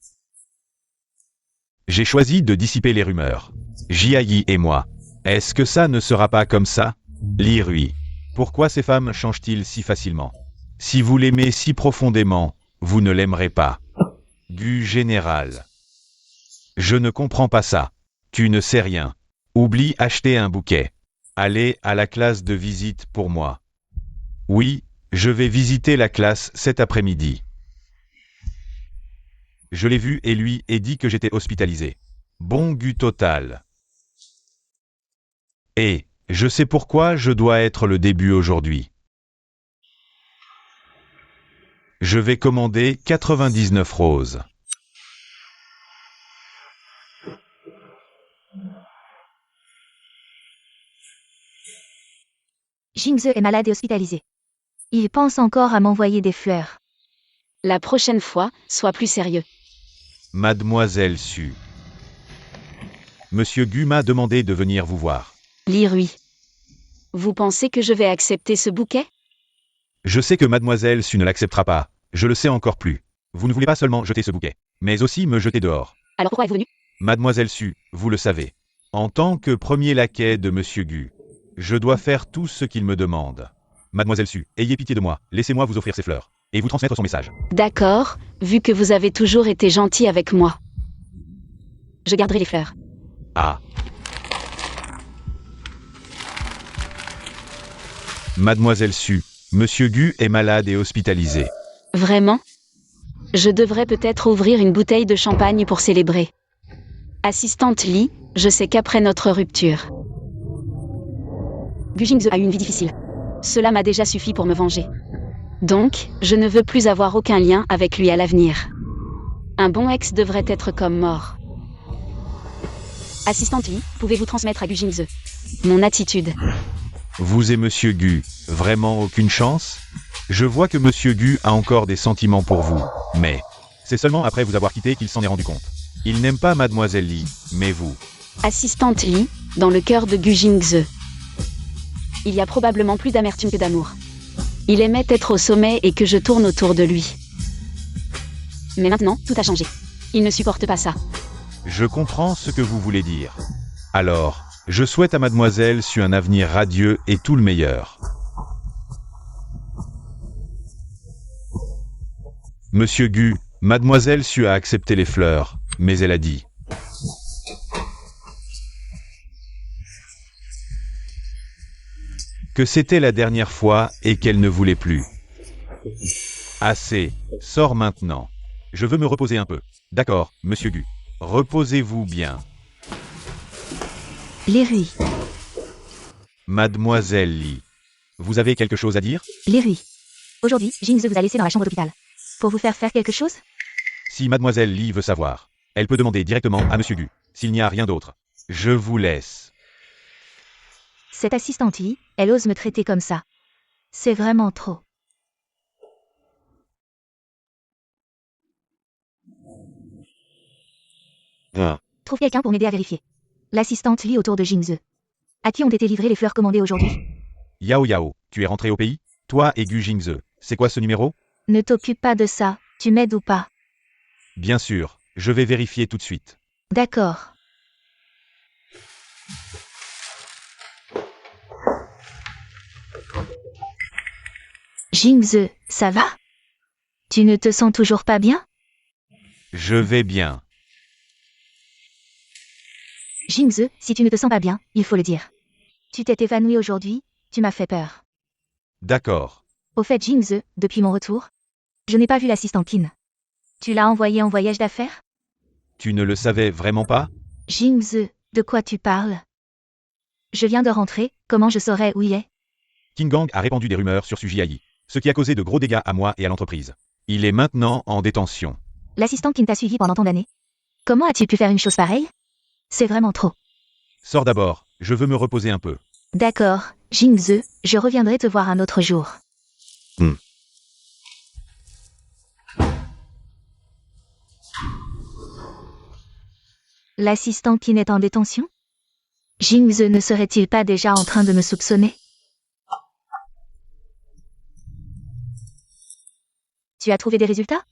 J'ai choisi de dissiper les rumeurs. Jiayi et moi. Est-ce que ça ne sera pas comme ça? Li Rui. Pourquoi ces femmes changent-ils si facilement? Si vous l'aimez si profondément, vous ne l'aimerez pas. Gu général. Je ne comprends pas ça. Tu ne sais rien. Oublie acheter un bouquet. Allez à la classe de visite pour moi. Oui, je vais visiter la classe cet après-midi. Je l'ai vu et lui ai dit que j'étais hospitalisé. Bon Gu total. Et, je sais pourquoi je dois être le début aujourd'hui. Je vais commander 99 roses. Jingze est malade et hospitalisé. Il pense encore à m'envoyer des fleurs. La prochaine fois, sois plus sérieux. Mademoiselle Su. Monsieur Gu m'a demandé de venir vous voir. Li Rui. Vous pensez que je vais accepter ce bouquet? Je sais que Mademoiselle Su ne l'acceptera pas. Je le sais encore plus. Vous ne voulez pas seulement jeter ce bouquet, mais aussi me jeter dehors. Alors pourquoi êtes-vous venu? Mademoiselle Su, vous le savez. En tant que premier laquais de Monsieur Gu, je dois faire tout ce qu'il me demande. Mademoiselle Su, ayez pitié de moi, laissez-moi vous offrir ces fleurs, et vous transmettre son message. D'accord, vu que vous avez toujours été gentil avec moi. Je garderai les fleurs. Ah. Mademoiselle Su, Monsieur Gu est malade et hospitalisé. Vraiment? Je devrais peut-être ouvrir une bouteille de champagne pour célébrer. Assistante Li, je sais qu'après notre rupture, Gu Jingze a eu une vie difficile. Cela m'a déjà suffi pour me venger. Donc, je ne veux plus avoir aucun lien avec lui à l'avenir. Un bon ex devrait être comme mort. Assistante Li, pouvez-vous transmettre à Gu Jingze mon attitude? Vous et Monsieur Gu, vraiment aucune chance? Je vois que Monsieur Gu a encore des sentiments pour vous, mais c'est seulement après vous avoir quitté qu'il s'en est rendu compte. Il n'aime pas Mademoiselle Li, mais vous. Assistante Li, dans le cœur de Gu Jingze, il y a probablement plus d'amertume que d'amour. Il aimait être au sommet et que je tourne autour de lui. Mais maintenant, tout a changé. Il ne supporte pas ça. Je comprends ce que vous voulez dire. Alors, je souhaite à Mademoiselle Su un avenir radieux et tout le meilleur. Monsieur Gu, Mademoiselle Su a accepté les fleurs, mais elle a dit. Que c'était la dernière fois et qu'elle ne voulait plus. Assez, sors maintenant. Je veux me reposer un peu. D'accord, Monsieur Gu. Reposez-vous bien. Li Rui. Mademoiselle Li. Vous avez quelque chose à dire? Li Rui. Aujourd'hui, Jingze vous a laissé dans la chambre d'hôpital. Pour vous faire quelque chose? Si Mademoiselle Li veut savoir, elle peut demander directement à Monsieur Gu, s'il n'y a rien d'autre. Je vous laisse. Cette assistante Li, elle ose me traiter comme ça. C'est vraiment trop. Trouve quelqu'un pour m'aider à vérifier. L'assistante Li autour de Jingze. À qui ont été livrées les fleurs commandées aujourd'hui? Yao Yao, tu es rentré au pays? Toi et Gu Jingze, c'est quoi ce numéro? Ne t'occupe pas de ça, tu m'aides ou pas? Bien sûr, je vais vérifier tout de suite. D'accord. Jingze, ça va? Tu ne te sens toujours pas bien? Je vais bien. Jingze, si tu ne te sens pas bien, il faut le dire. Tu t'es évanoui aujourd'hui, tu m'as fait peur. D'accord. Au fait, Jingze, depuis mon retour, je n'ai pas vu l'assistante Lin. Tu l'as envoyée en voyage d'affaires? Tu ne le savais vraiment pas? Jingze, De quoi tu parles? Je viens de rentrer, comment je saurais où il est? King Gang a répandu des rumeurs sur Sujiai, ce qui a causé de gros dégâts à moi et à l'entreprise. Il est maintenant en détention. L'assistant qui t'a suivi pendant tant d'années. Comment as-tu pu faire une chose pareille? C'est vraiment trop. Sors d'abord, je veux me reposer un peu. D'accord, Jingze, je reviendrai te voir un autre jour. L'assistant qui est en détention? Jingze ne serait-il pas déjà en train de me soupçonner? Tu as trouvé des résultats?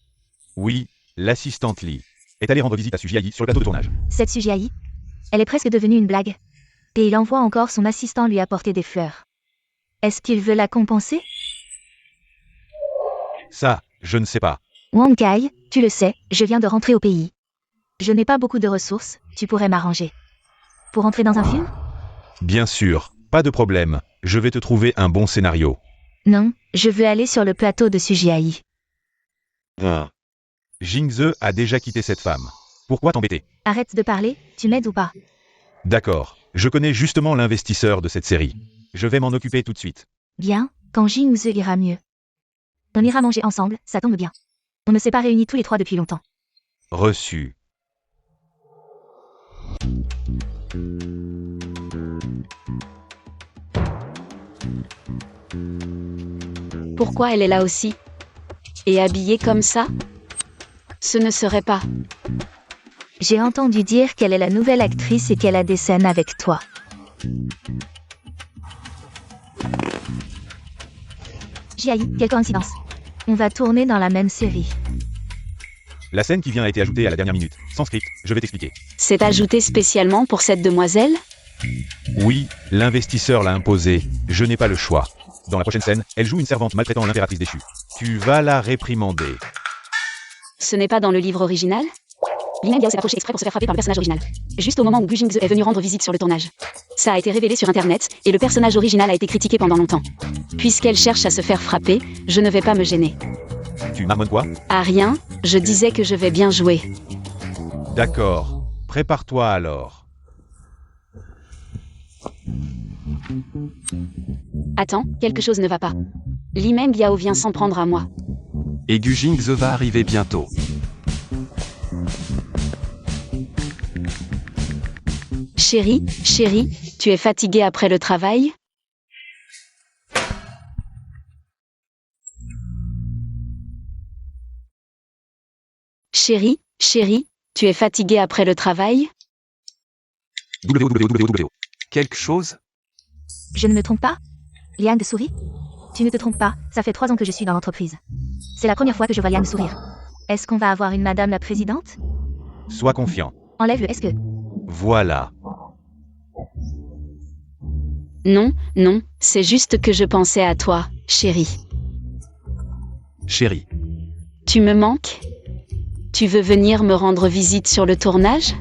Oui, l'assistante Lee est allée rendre visite à Sujiai sur le plateau de tournage. Cette Sujiai, elle est presque devenue une blague. Et il envoie encore son assistant lui apporter des fleurs. Est-ce qu'il veut la compenser? Ça, je ne sais pas. Wang Kai, tu le sais, je viens de rentrer au pays. Je n'ai pas beaucoup de ressources, tu pourrais m'arranger. Pour entrer dans un film? Bien sûr, pas de problème. Je vais te trouver un bon scénario. Non, je veux aller sur le plateau de Sujiai. Jingze a déjà quitté cette femme. Pourquoi t'embêter? Arrête de parler, tu m'aides ou pas? D'accord, je connais justement l'investisseur de cette série. Je vais m'en occuper tout de suite. Bien, quand Jingze ira mieux. On ira manger ensemble, ça tombe bien. On ne s'est pas réunis tous les trois depuis longtemps. Reçu. Pourquoi elle est là aussi? Et habillée comme ça? Ce ne serait pas. J'ai entendu dire qu'elle est la nouvelle actrice et qu'elle a des scènes avec toi. Jiai, quelle coïncidence. On va tourner dans la même série. La scène qui vient a été ajoutée à la dernière minute. Sans script, je vais t'expliquer. C'est ajouté spécialement pour cette demoiselle? Oui, l'investisseur l'a imposé. Je n'ai pas le choix. Dans la prochaine scène, elle joue une servante maltraitant l'impératrice déchue. Tu vas la réprimander. Ce n'est pas dans le livre original? Li Mengyao s'est approché exprès pour se faire frapper par le personnage original. Juste au moment où Gu Jingze est venu rendre visite sur le tournage. Ça a été révélé sur internet, et le personnage original a été critiqué pendant longtemps. Puisqu'elle cherche à se faire frapper, je ne vais pas me gêner. Tu marmonnes quoi? Ah rien, je disais que je vais bien jouer. D'accord. Prépare-toi alors. Attends, quelque chose ne va pas. Li Mengyao vient s'en prendre à moi. Et Gu Jingze va arriver bientôt. Chérie, tu es fatiguée après le travail? Chérie, tu es fatiguée après le travail? WWW. Quelque chose? Je ne me trompe pas? Liang sourit? Tu ne te trompes pas, ça fait 3 ans que je suis dans l'entreprise. C'est la première fois que je vois Liang sourire. Est-ce qu'on va avoir une madame la présidente? Sois confiant. Enlève le est-ce que... Voilà. Non, c'est juste que je pensais à toi, chérie. Chérie. Tu me manques? Tu veux venir me rendre visite sur le tournage?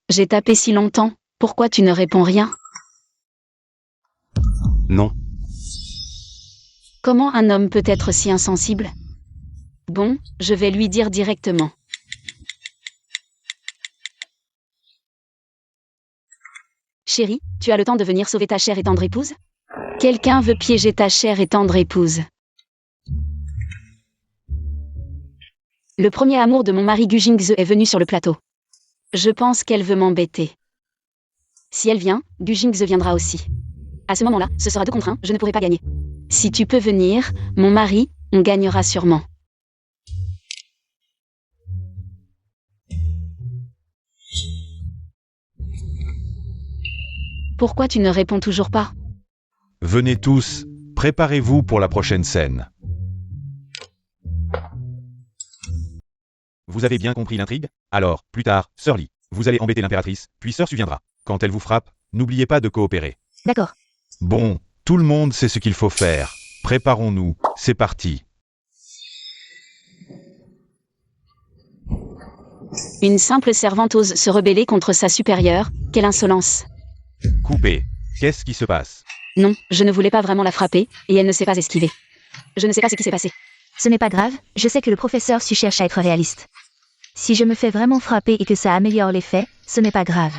J'ai tapé si longtemps, pourquoi tu ne réponds rien? Non. Comment un homme peut être si insensible? Bon, je vais lui dire directement. Chérie, tu as le temps de venir sauver ta chère et tendre épouse? Quelqu'un veut piéger ta chère et tendre épouse. Le premier amour de mon mari Gu Jingze est venu sur le plateau. Je pense qu'elle veut m'embêter. Si elle vient, Gu Jingze viendra aussi. À ce moment-là, ce sera 2 contre 1, je ne pourrai pas gagner. Si tu peux venir, mon mari, on gagnera sûrement. Pourquoi tu ne réponds toujours pas? Venez tous, préparez-vous pour la prochaine scène. Vous avez bien compris l'intrigue? Alors, plus tard, Sir Lee. Vous allez embêter l'impératrice, puis Sœur viendra. Quand elle vous frappe, n'oubliez pas de coopérer. D'accord. Bon, tout le monde sait ce qu'il faut faire. Préparons-nous, c'est parti. Une simple servante ose se rebeller contre sa supérieure, quelle insolence. Coupez. Qu'est-ce qui se passe? Non, je ne voulais pas vraiment la frapper, et elle ne s'est pas esquivée. Je ne sais pas ce qui s'est passé. Ce n'est pas grave, je sais que le professeur Su cherche à être réaliste. Si je me fais vraiment frapper et que ça améliore les faits, ce n'est pas grave.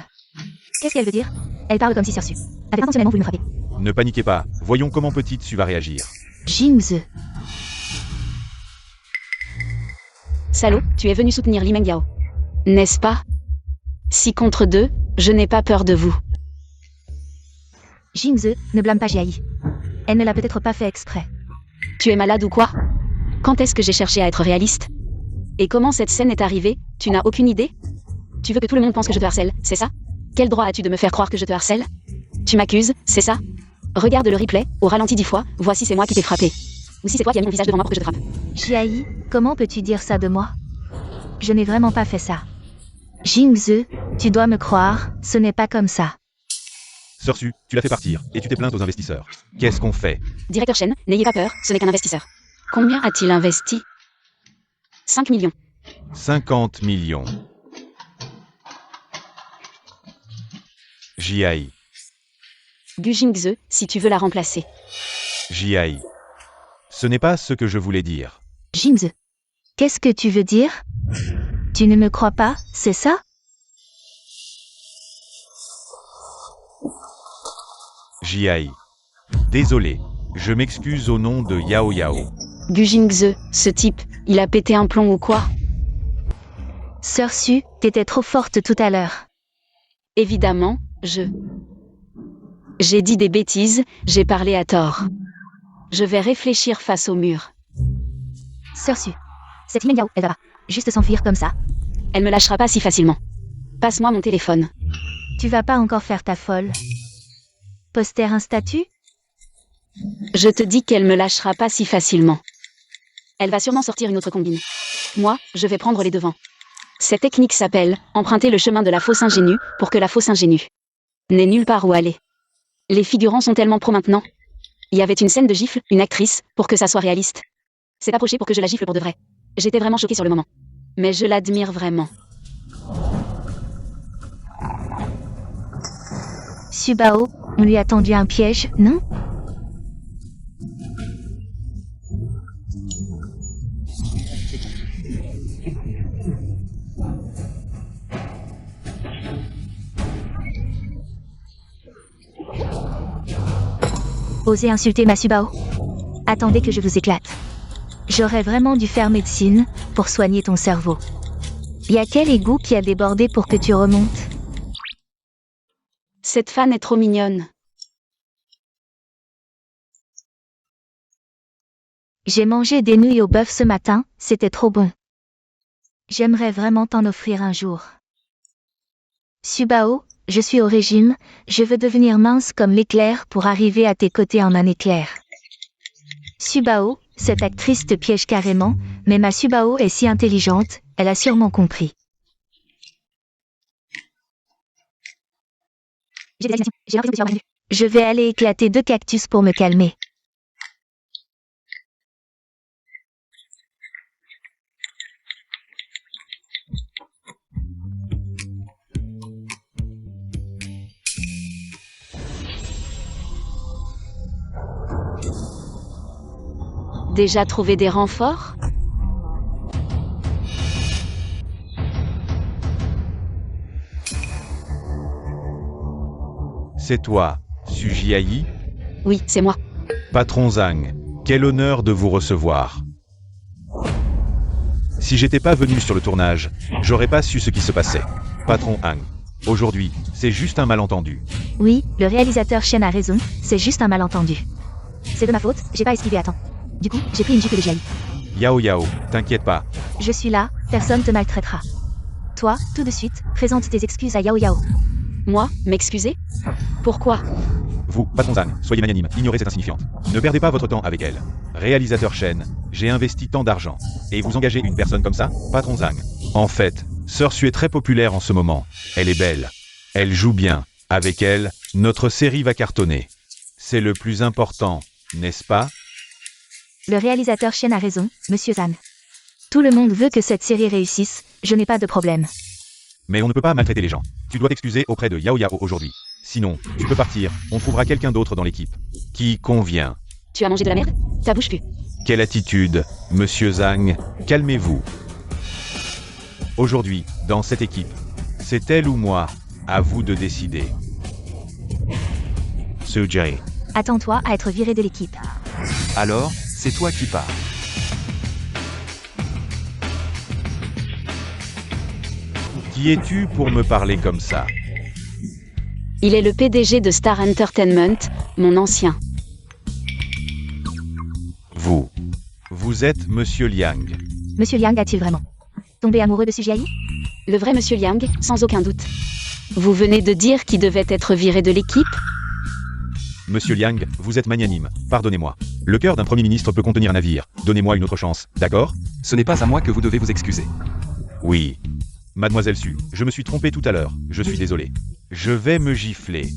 Qu'est-ce qu'elle veut dire? Elle parle comme si Sœur Su avait intentionnellement voulu me frapper. Ne paniquez pas, voyons comment petite Su va réagir. Jingze. Salaud, tu es venu soutenir Li Mengyao. N'est-ce pas? 6 contre 2, je n'ai pas peur de vous. Jingze, ne blâme pas Jiayi. Elle ne l'a peut-être pas fait exprès. Tu es malade ou quoi? Quand est-ce que j'ai cherché à être réaliste? Et comment cette scène est arrivée? Tu n'as aucune idée? Tu veux que tout le monde pense que je te harcèle, c'est ça? Quel droit as-tu de me faire croire que je te harcèle? Tu m'accuses, c'est ça? Regarde le replay, au ralenti 10 fois, vois si c'est moi qui t'ai frappé. Ou si c'est toi qui as mis mon visage devant moi pour que je te frappe. Jiayi, comment peux-tu dire ça de moi? Je n'ai vraiment pas fait ça. Jingze, tu dois me croire, ce n'est pas comme ça. Sœur Su, tu l'as fait partir, et tu t'es plainte aux investisseurs. Qu'est-ce qu'on fait? Directeur Chen, n'ayez pas peur, ce n'est qu'un investisseur. Combien a-t-il investi? 5 millions. 50 millions. Jiayi. Gu Jingze, si tu veux la remplacer. Jiayi. Ce n'est pas ce que je voulais dire. Jingze. Qu'est-ce que tu veux dire? Tu ne me crois pas, c'est ça? Jiayi. Désolé, je m'excuse au nom de Yao Yao. Gu Jingze, ce type, il a pété un plomb ou quoi? Sœur Su, t'étais trop forte tout à l'heure. Évidemment, J'ai dit des bêtises, j'ai parlé à tort. Je vais réfléchir face au mur. Sœur Su. Cette Li Mengyao, elle va pas juste s'enfuir comme ça. Elle me lâchera pas si facilement. Passe-moi mon téléphone. Tu vas pas encore faire ta folle. Poster un statut? Je te dis qu'elle me lâchera pas si facilement. Elle va sûrement sortir une autre combine. Moi, je vais prendre les devants. Cette technique s'appelle emprunter le chemin de la fausse ingénue pour que la fausse ingénue n'ait nulle part où aller. Les figurants sont tellement pro maintenant. Il y avait une scène de gifle, une actrice, pour que ça soit réaliste. C'est approché pour que je la gifle pour de vrai. J'étais vraiment choquée sur le moment. Mais je l'admire vraiment. Subao, on lui a tendu un piège, non? Osez insulter ma Subao? Attendez que je vous éclate. J'aurais vraiment dû faire médecine pour soigner ton cerveau. Y a quel égout qui a débordé pour que tu remontes? Cette fan est trop mignonne. J'ai mangé des nouilles au bœuf ce matin, c'était trop bon. J'aimerais vraiment t'en offrir un jour. Subao, je suis au régime, je veux devenir mince comme l'éclair pour arriver à tes côtés en un éclair. Subao, cette actrice te piège carrément, mais ma Subao est si intelligente, elle a sûrement compris. J'ai l'impression de suis. Je vais aller éclater 2 cactus pour me calmer. Déjà trouvé des renforts? C'est toi, Su Jiayi? Oui, c'est moi. Patron Zhang, quel honneur de vous recevoir. Si j'étais pas venu sur le tournage, j'aurais pas su ce qui se passait. Patron Hang, aujourd'hui, c'est juste un malentendu. Oui, le réalisateur Shen a raison, c'est juste un malentendu. C'est de ma faute, j'ai pas esquivé à temps. Du coup, j'ai pris une gifle de Jiayi. Yao Yao, t'inquiète pas. Je suis là, personne te maltraitera. Toi, tout de suite, présente tes excuses à Yao Yao. Moi, m'excuser? Pourquoi? Vous, patron Zhang, soyez magnanime, ignorez cette insignifiante. Ne perdez pas votre temps avec elle. Réalisateur Shen, j'ai investi tant d'argent. Et vous engagez une personne comme ça, patron Zhang. En fait, Sœur Sue est très populaire en ce moment. Elle est belle. Elle joue bien. Avec elle, notre série va cartonner. C'est le plus important, n'est-ce pas? Le réalisateur Chen a raison, monsieur Zhang. Tout le monde veut que cette série réussisse, je n'ai pas de problème. Mais on ne peut pas maltraiter les gens. Tu dois t'excuser auprès de Yao Yao aujourd'hui. Sinon, tu peux partir, on trouvera quelqu'un d'autre dans l'équipe. Qui convient. Tu as mangé de la merde? Ta bouche pue. Quelle attitude, monsieur Zhang, calmez-vous. Aujourd'hui, dans cette équipe, c'est elle ou moi, à vous de décider. Sujay. Attends-toi à être viré de l'équipe. Alors, c'est toi qui pars. Qui es-tu pour me parler comme ça? Il est le PDG de Star Entertainment, mon ancien. Vous êtes monsieur Liang. Monsieur Liang a-t-il vraiment tombé amoureux de Sujai? Le vrai monsieur Liang, sans aucun doute. Vous venez de dire qu'il devait être viré de l'équipe? Monsieur Liang, vous êtes magnanime, pardonnez-moi. Le cœur d'un premier ministre peut contenir un navire. Donnez-moi une autre chance, d'accord? Ce n'est pas à moi que vous devez vous excuser. Oui. Mademoiselle Sue, je me suis trompé tout à l'heure, je suis désolé. Je vais me gifler.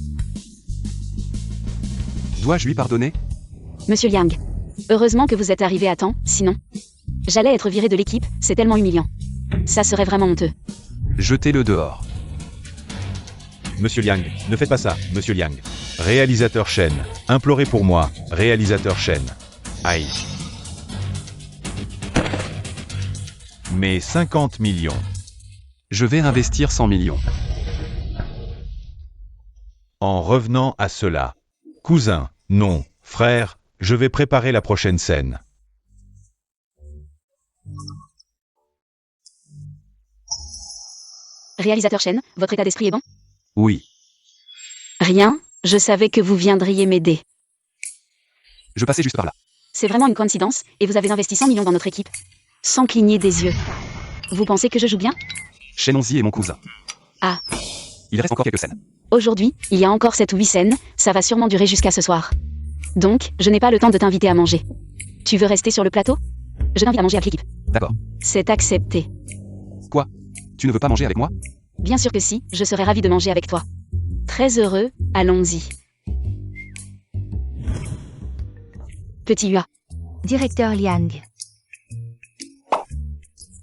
Dois-je lui pardonner? Monsieur Liang, heureusement que vous êtes arrivé à temps, sinon... J'allais être viré de l'équipe, c'est tellement humiliant. Ça serait vraiment honteux. Jetez-le dehors. Monsieur Liang, ne faites pas ça, monsieur Liang. Réalisateur Chen, implorez pour moi, réalisateur Chen. Aïe. Mais 50 millions. Je vais investir 100 millions. En revenant à cela. Cousin, non, frère, je vais préparer la prochaine scène. Réalisateur Chen, votre état d'esprit est bon? Oui. Rien, je savais que vous viendriez m'aider. Je passais juste par là. C'est vraiment une coïncidence, et vous avez investi 100 millions dans notre équipe. Sans cligner des yeux. Vous pensez que je joue bien? Shenonzi est mon cousin. Ah. Il reste encore quelques scènes. Aujourd'hui, il y a encore 7 ou 8 scènes, ça va sûrement durer jusqu'à ce soir. Donc, je n'ai pas le temps de t'inviter à manger. Tu veux rester sur le plateau? Je t'invite à manger avec l'équipe. D'accord. C'est accepté. Quoi? Tu ne veux pas manger avec moi? Bien sûr que si, je serais ravi de manger avec toi. Très heureux, allons-y. Petit Hua. Directeur Liang.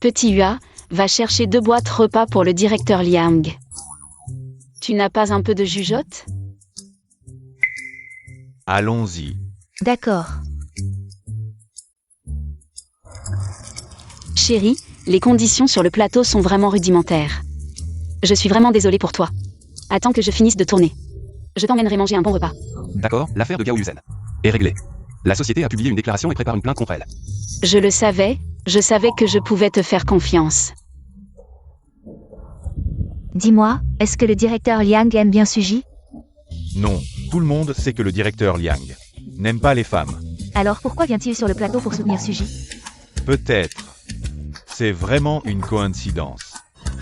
Petit Hua, va chercher 2 boîtes repas pour le directeur Liang. Tu n'as pas un peu de jugeote? Allons-y. D'accord. Chérie, les conditions sur le plateau sont vraiment rudimentaires. Je suis vraiment désolée pour toi. Attends que je finisse de tourner. Je t'emmènerai manger un bon repas. D'accord, l'affaire de Gao Yuzen est réglée. La société a publié une déclaration et prépare une plainte contre elle. Je le savais, je savais que je pouvais te faire confiance. Dis-moi, est-ce que le directeur Liang aime bien Suji? Non, tout le monde sait que le directeur Liang n'aime pas les femmes. Alors pourquoi vient-il sur le plateau pour soutenir Suji? Peut-être. C'est vraiment une coïncidence.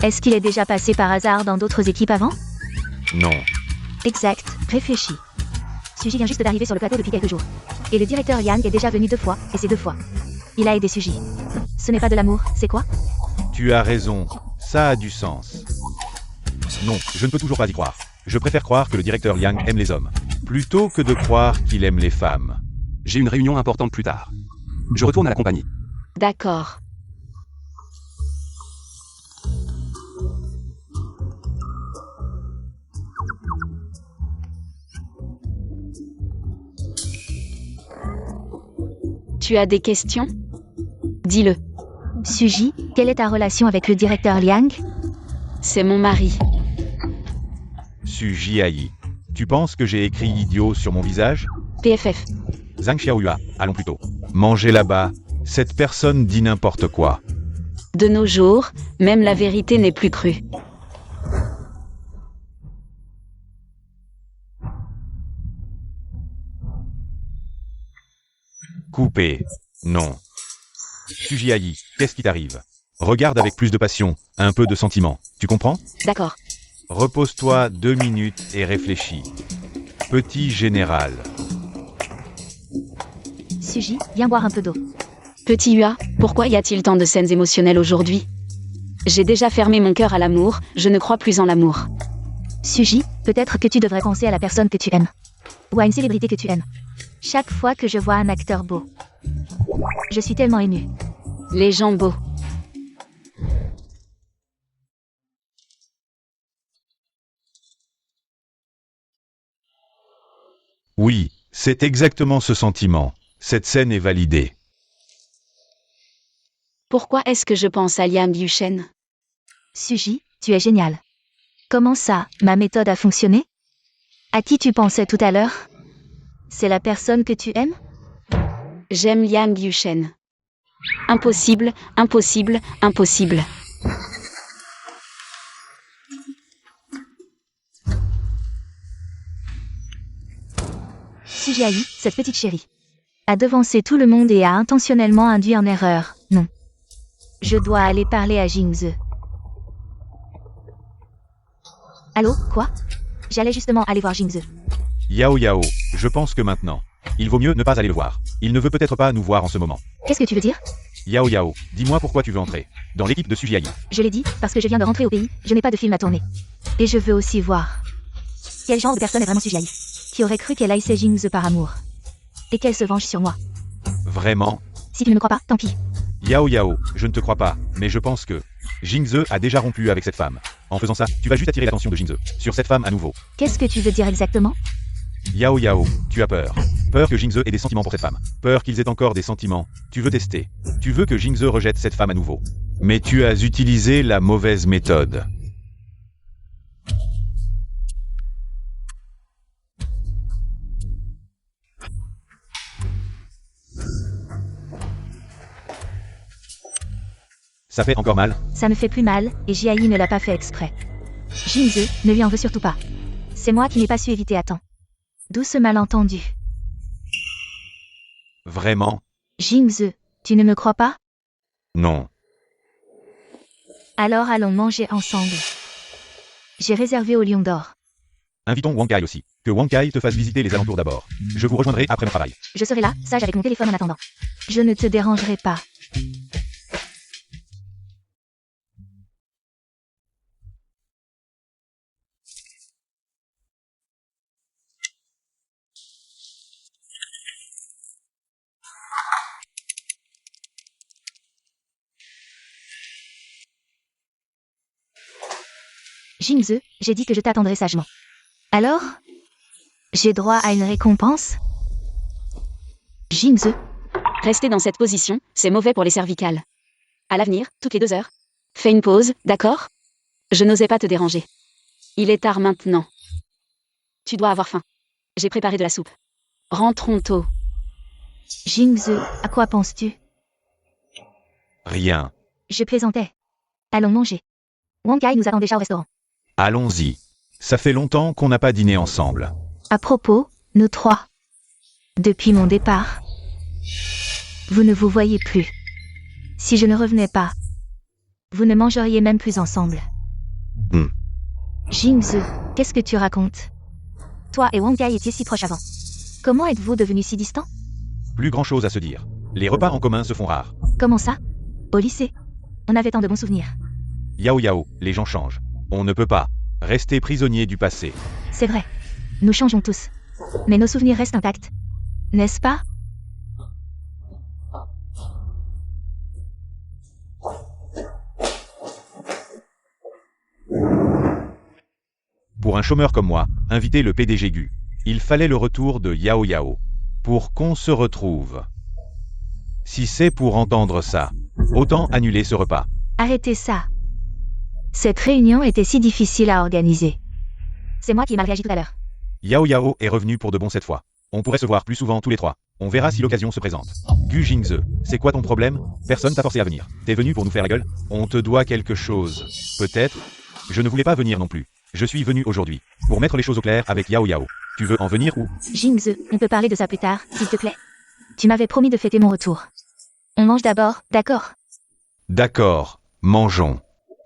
Est-ce qu'il est déjà passé par hasard dans d'autres équipes avant? Non. Exact, réfléchis. Suji vient juste d'arriver sur le plateau depuis quelques jours. Et le directeur Liang est déjà venu 2 fois, et c'est 2 fois. Il a aidé Suji. Ce n'est pas de l'amour, c'est quoi? Tu as raison, ça a du sens. Non, je ne peux toujours pas y croire. Je préfère croire que le directeur Liang aime les hommes, plutôt que de croire qu'il aime les femmes. J'ai une réunion importante plus tard. Je retourne à la compagnie. D'accord. Tu as des questions? Dis-le. Suji, quelle est ta relation avec le directeur Liang? C'est mon mari. Su Jiayi. Tu penses que j'ai écrit idiot sur mon visage? PFF. Zhang Xiaoyua, allons plutôt. Manger là-bas, cette personne dit n'importe quoi. De nos jours, même la vérité n'est plus crue. Coupé. Non. Su Jiayi, qu'est-ce qui t'arrive? Regarde avec plus de passion, un peu de sentiment. Tu comprends? D'accord. Repose-toi 2 minutes et réfléchis. Petit général. Suji, viens boire un peu d'eau. Petit Hua, pourquoi y a-t-il tant de scènes émotionnelles aujourd'hui? J'ai déjà fermé mon cœur à l'amour, je ne crois plus en l'amour. Suji, peut-être que tu devrais penser à la personne que tu aimes. Ou à une célébrité que tu aimes. Chaque fois que je vois un acteur beau, je suis tellement émue. Les gens beaux. Oui, c'est exactement ce sentiment. Cette scène est validée. Pourquoi est-ce que je pense à Liam Yushen? Suji, tu es génial. Comment ça, ma méthode a fonctionné? À qui tu pensais tout à l'heure? C'est la personne que tu aimes? J'aime Liam Yushen. Impossible, impossible, impossible. Suji Aïe, cette petite chérie, a devancé tout le monde et a intentionnellement induit en erreur. Non. Je dois aller parler à Jingze. Allô, quoi? J'allais justement aller voir Jingze. Yao Yao, je pense que maintenant, il vaut mieux ne pas aller le voir. Il ne veut peut-être pas nous voir en ce moment. Qu'est-ce que tu veux dire? Yao Yao, dis-moi pourquoi tu veux entrer dans l'équipe de Sujiayi. Je l'ai dit, parce que je viens de rentrer au pays, je n'ai pas de film à tourner. Et je veux aussi voir. Quel genre de personne est vraiment Suji Aïe? Qui aurait cru qu'elle haïssait Jingze par amour? Et qu'elle se venge sur moi? Vraiment? Si tu ne me crois pas, tant pis. Yao Yao, je ne te crois pas, mais je pense que Jingze a déjà rompu avec cette femme. En faisant ça, tu vas juste attirer l'attention de Jingze sur cette femme à nouveau. Qu'est-ce que tu veux dire exactement? Yao Yao, tu as peur. Peur que Jingze ait des sentiments pour cette femme. Peur qu'ils aient encore des sentiments. Tu veux tester. Tu veux que Jingze rejette cette femme à nouveau. Mais tu as utilisé la mauvaise méthode. Ça fait encore mal? Ça me fait plus mal, et Jiayi ne l'a pas fait exprès. Jingze ne lui en veut surtout pas. C'est moi qui n'ai pas su éviter à temps. D'où ce malentendu? Vraiment? Jingze, tu ne me crois pas? Non. Alors allons manger ensemble. J'ai réservé au Lion d'Or. Invitons Wang Kai aussi. Que Wang Kai te fasse visiter les alentours d'abord. Je vous rejoindrai après mon travail. Je serai là, sage avec mon téléphone en attendant. Je ne te dérangerai pas. Jingze, j'ai dit que je t'attendrai sagement. Alors? J'ai droit à une récompense? Jingze, Rester dans cette position, c'est mauvais pour les cervicales. À l'avenir, toutes les 2 heures. Fais une pause, d'accord? Je n'osais pas te déranger. Il est tard maintenant. Tu dois avoir faim. J'ai préparé de la soupe. Rentrons tôt. Jingze, à quoi penses-tu? Rien. Je plaisantais. Allons manger. Wang Kai nous attend déjà au restaurant. Allons-y. Ça fait longtemps qu'on n'a pas dîné ensemble. À propos, nous trois. Depuis mon départ, vous ne vous voyez plus. Si je ne revenais pas, vous ne mangeriez même plus ensemble. Jingze, qu'est-ce que tu racontes? Toi et Wang Kai étiez si proches avant. Comment êtes-vous devenus si distants? Plus grand-chose à se dire. Les repas en commun se font rares. Comment ça? Au lycée, on avait tant de bons souvenirs. Yao Yao, les gens changent. On ne peut pas rester prisonnier du passé. C'est vrai. Nous changeons tous. Mais nos souvenirs restent intacts. N'est-ce pas? Pour un chômeur comme moi, inviter le PDG Gu, il fallait le retour de Yao Yao. Pour qu'on se retrouve. Si c'est pour entendre ça, autant annuler ce repas. Arrêtez ça. Cette réunion était si difficile à organiser. C'est moi qui ai mal réagi tout à l'heure. Yao Yao est revenu pour de bon cette fois. On pourrait se voir plus souvent tous les trois. On verra si l'occasion se présente. Gu Jingze, c'est quoi ton problème? Personne t'a forcé à venir. T'es venu pour nous faire la gueule? On te doit quelque chose. Peut-être? Je ne voulais pas venir non plus. Je suis venu aujourd'hui. Pour mettre les choses au clair avec Yao Yao. Tu veux en venir ou? Jingze, on peut parler de ça plus tard, s'il te plaît. Tu m'avais promis de fêter mon retour. On mange d'abord, d'accord? D'accord, mangeons.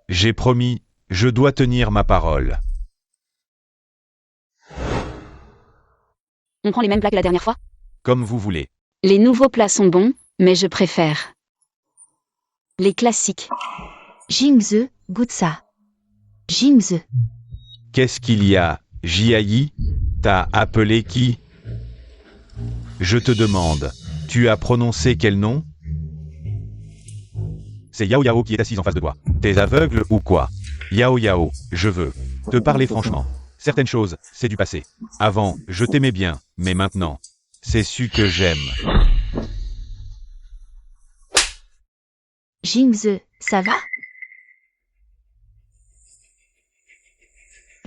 J'ai promis, je dois tenir ma parole. On prend les mêmes plats que la dernière fois? Comme vous voulez. Les nouveaux plats sont bons, mais je préfère les classiques. Jingze, goûte ça. Jingze. Qu'est-ce qu'il y a, Jiayi? T'as appelé qui? Je te demande, tu as prononcé quel nom? C'est Yao Yao qui est assise en face de toi. T'es aveugle ou quoi? Yao Yao, je veux te parler franchement. Certaines choses, c'est du passé. Avant, je t'aimais bien, mais maintenant, c'est su que j'aime. Jingze, ça va?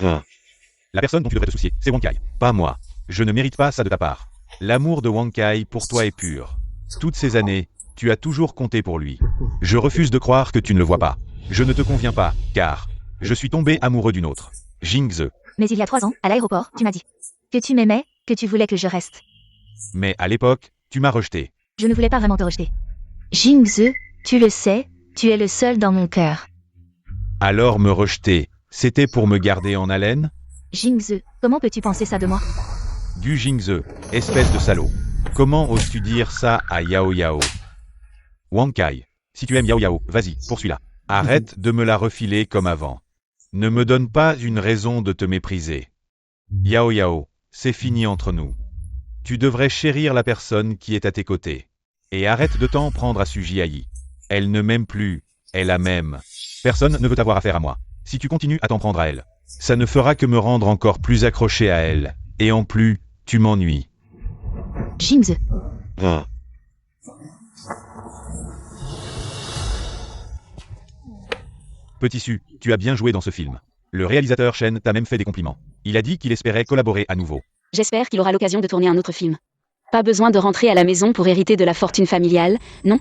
La personne dont tu devrais te soucier, c'est Wang Kai, pas moi. Je ne mérite pas ça de ta part. L'amour de Wang Kai pour toi est pur. Toutes ces années, tu as toujours compté pour lui. Je refuse de croire que tu ne le vois pas. Je ne te conviens pas, car je suis tombé amoureux d'une autre. Jingze. Mais il y a 3 ans, à l'aéroport, tu m'as dit que tu m'aimais, que tu voulais que je reste. Mais à l'époque, tu m'as rejeté. Je ne voulais pas vraiment te rejeter. Jingze, tu le sais, tu es le seul dans mon cœur. Alors me rejeter, c'était pour me garder en haleine? Jingze, comment peux-tu penser ça de moi? Du Jingze, espèce de salaud. Comment oses-tu dire ça à Yao Yao? Wang Kai, si tu aimes Yao Yao, vas-y, poursuis-la. Arrête de me la refiler comme avant. Ne me donne pas une raison de te mépriser. Yao Yao, c'est fini entre nous. Tu devrais chérir la personne qui est à tes côtés. Et arrête de t'en prendre à Sujiayi. Elle ne m'aime plus, elle la m'aime. Personne ne veut avoir affaire à moi. Si tu continues à t'en prendre à elle, ça ne fera que me rendre encore plus accroché à elle. Et en plus, tu m'ennuies. Jingze. Petit Su, tu as bien joué dans ce film. Le réalisateur Shen t'a même fait des compliments. Il a dit qu'il espérait collaborer à nouveau. J'espère qu'il aura l'occasion de tourner un autre film. Pas besoin de rentrer à la maison pour hériter de la fortune familiale, non?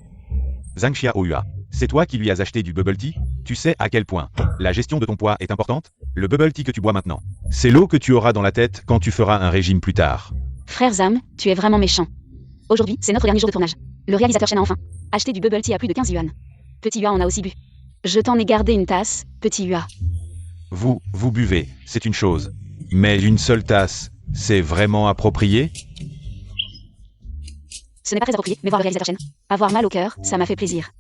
Zhang Xiaohua, c'est toi qui lui as acheté du bubble tea? Tu sais à quel point la gestion de ton poids est importante? Le bubble tea que tu bois maintenant, c'est l'eau que tu auras dans la tête quand tu feras un régime plus tard. Frère Zam, tu es vraiment méchant. Aujourd'hui, c'est notre dernier jour de tournage. Le réalisateur Shen a enfin acheté du bubble tea à plus de 15 yuan. Petit Hua en a aussi bu. Je t'en ai gardé une tasse, petit Hua. Vous buvez, c'est une chose. Mais une seule tasse, c'est vraiment approprié? Ce n'est pas très approprié, mais voir le réalisateur Shen avoir mal au cœur, ça m'a fait plaisir.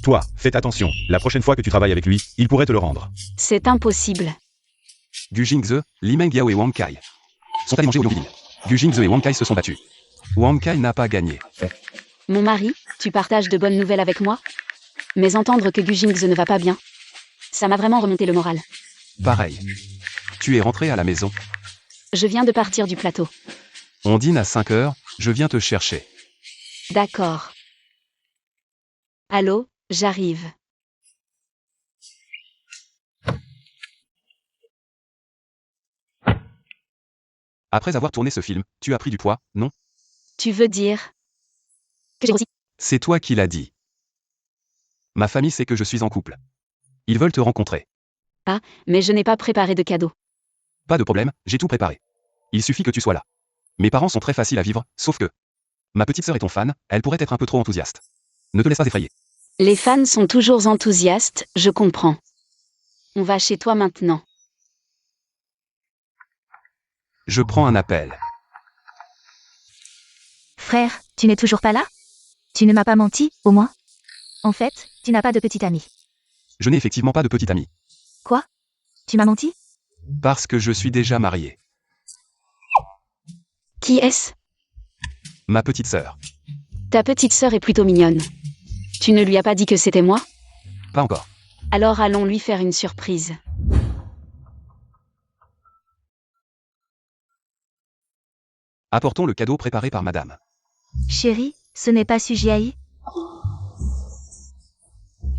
Toi, fais attention. La prochaine fois que tu travailles avec lui, il pourrait te le rendre. C'est impossible. Gu Jingze, Li Mengyao et Wang Kai sont allés manger au Yongville. Gu Jingze et Wang Kai se sont battus. Wang Kai n'a pas gagné. Mon mari, tu partages de bonnes nouvelles avec moi? Mais entendre que Gu Jingze ne va pas bien, ça m'a vraiment remonté le moral. Pareil. Tu es rentré à la maison. Je viens de partir du plateau. On dîne à 5 heures, je viens te chercher. D'accord. Allô, j'arrive. Après avoir tourné ce film, tu as pris du poids, non? Tu veux dire que j'ai grossi? C'est toi qui l'as dit. Ma famille sait que je suis en couple. Ils veulent te rencontrer. Mais je n'ai pas préparé de cadeau. Pas de problème, j'ai tout préparé. Il suffit que tu sois là. Mes parents sont très faciles à vivre, sauf que ma petite sœur est ton fan, elle pourrait être un peu trop enthousiaste. Ne te laisse pas effrayer. Les fans sont toujours enthousiastes, je comprends. On va chez toi maintenant. Je prends un appel. Frère, tu n'es toujours pas là? Tu ne m'as pas menti, au moins? En fait, tu n'as pas de petite amie. Je n'ai effectivement pas de petite amie. Quoi? Tu m'as menti? Parce que je suis déjà marié. Qui est-ce? Ma petite sœur. Ta petite sœur est plutôt mignonne. Tu ne lui as pas dit que c'était moi? Pas encore. Alors allons lui faire une surprise. Apportons le cadeau préparé par madame. Chérie, ce n'est pas Sujiayi?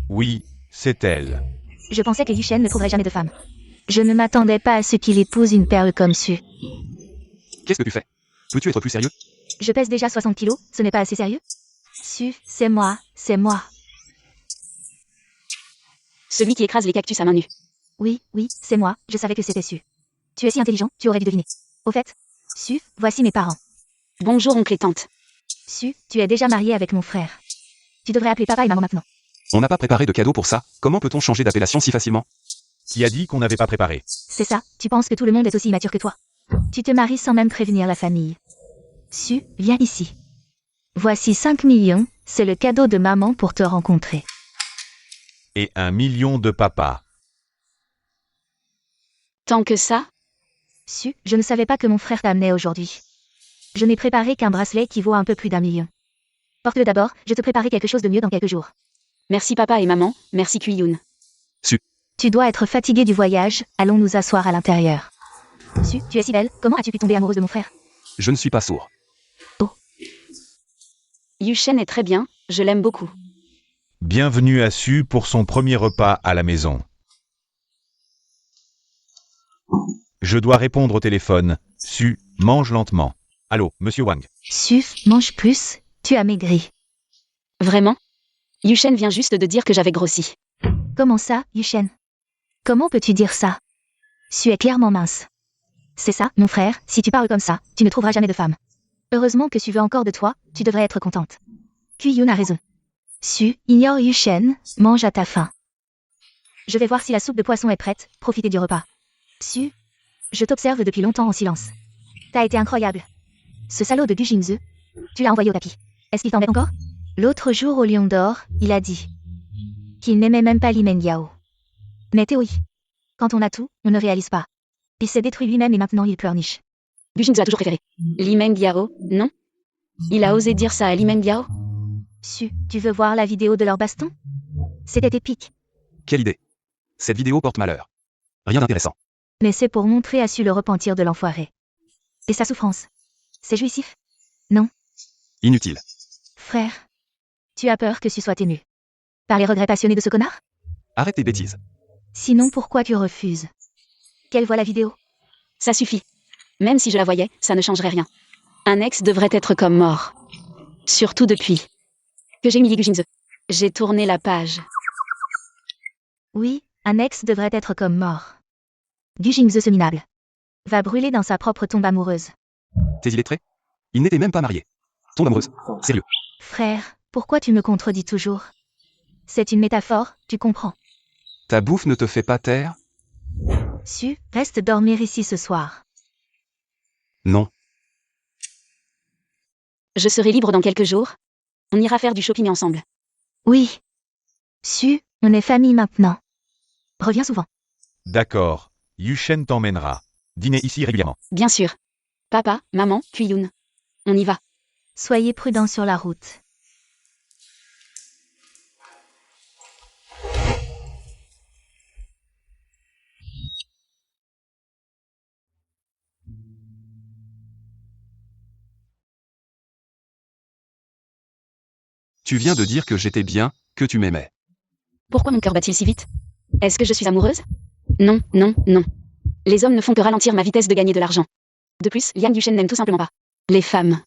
Oui, c'est elle. Je pensais que Yushen ne trouverait jamais de femme. Je ne m'attendais pas à ce qu'il épouse une perle comme Su. Qu'est-ce que tu fais? Peux-tu être plus sérieux? Je pèse déjà 60 kilos, ce n'est pas assez sérieux? Su, c'est moi, c'est moi. Celui qui écrase les cactus à main nue. Oui, c'est moi, je savais que c'était Su. Tu es si intelligent, tu aurais dû deviner. Au fait, Su, voici mes parents. Bonjour oncle et tante. Su, tu es déjà marié avec mon frère. Tu devrais appeler papa et maman maintenant. On n'a pas préparé de cadeau pour ça, comment peut-on changer d'appellation si facilement? Qui a dit qu'on n'avait pas préparé? C'est ça, tu penses que tout le monde est aussi immature que toi. Tu te maries sans même prévenir la famille. Su, viens ici. Voici 5 millions, c'est le cadeau de maman pour te rencontrer. Et 1 million de papas. Tant que ça? Su, je ne savais pas que mon frère t'amenait aujourd'hui. Je n'ai préparé qu'un bracelet qui vaut un peu plus d'1 million. Porte-le d'abord, je te préparerai quelque chose de mieux dans quelques jours. Merci papa et maman, merci Kuyun. Tu dois être fatigué du voyage, allons nous asseoir à l'intérieur. Su, tu es si belle, comment as-tu pu tomber amoureuse de mon frère? Je ne suis pas sourd. Yushen est très bien, je l'aime beaucoup. Bienvenue à Su pour son premier repas à la maison. Je dois répondre au téléphone. Su, mange lentement. Allô, monsieur Wang. Su, mange plus, tu as maigri. Vraiment? Yushen vient juste de dire que j'avais grossi. Comment ça, Yushen? Comment peux-tu dire ça? Su est clairement mince. C'est ça, mon frère, si tu parles comme ça, tu ne trouveras jamais de femme. Heureusement que Su veut encore de toi, tu devrais être contente. Kuyun a raison. Su, ignore Yushen, mange à ta faim. Je vais voir si la soupe de poisson est prête, profitez du repas. Su, je t'observe depuis longtemps en silence. T'as été incroyable. Ce salaud de Gu Jingze, tu l'as envoyé au tapis. Est-ce qu'il t'embête encore? L'autre jour au Lion d'Or, il a dit qu'il n'aimait même pas Li Mengyao. Mais théorie. Quand on a tout, on ne réalise pas. Il s'est détruit lui-même et maintenant il pleurniche. Gu Jingze a toujours préféré. Li Mengyao, non? Il a osé dire ça à Li Mengyao? Su, tu veux voir la vidéo de leur baston? C'était épique. Quelle idée. Cette vidéo porte malheur. Rien d'intéressant. Mais c'est pour montrer à Su le repentir de l'enfoiré. Et sa souffrance. C'est jouissif? Non? Inutile. Frère, tu as peur que Su soit ému par les regrets passionnés de ce connard? Arrête tes bêtises. Sinon pourquoi tu refuses? Qu'elle voit la vidéo? Ça suffit. Même si je la voyais, ça ne changerait rien. Un ex devrait être comme mort. Surtout depuis que j'ai humilié Gu Jingze. J'ai tourné la page. Oui, un ex devrait être comme mort. Gu Jingze ce minable va brûler dans sa propre tombe amoureuse. T'es illettré? Il n'était même pas marié. Tombe amoureuse. Sérieux. Frère, pourquoi tu me contredis toujours? C'est une métaphore, tu comprends. Ta bouffe ne te fait pas taire? Su, reste dormir ici ce soir. Non. Je serai libre dans quelques jours. On ira faire du shopping ensemble. Oui. Su, on est famille maintenant. Reviens souvent. D'accord. Yushen t'emmènera. Dîner ici régulièrement. Bien sûr. Papa, maman, Kuyun. On y va. Soyez prudents sur la route. Tu viens de dire que j'étais bien, que tu m'aimais. Pourquoi mon cœur bat-il si vite? Est-ce que je suis amoureuse? Non, non, non. Les hommes ne font que ralentir ma vitesse de gagner de l'argent. De plus, Liang Yushen n'aime tout simplement pas les femmes.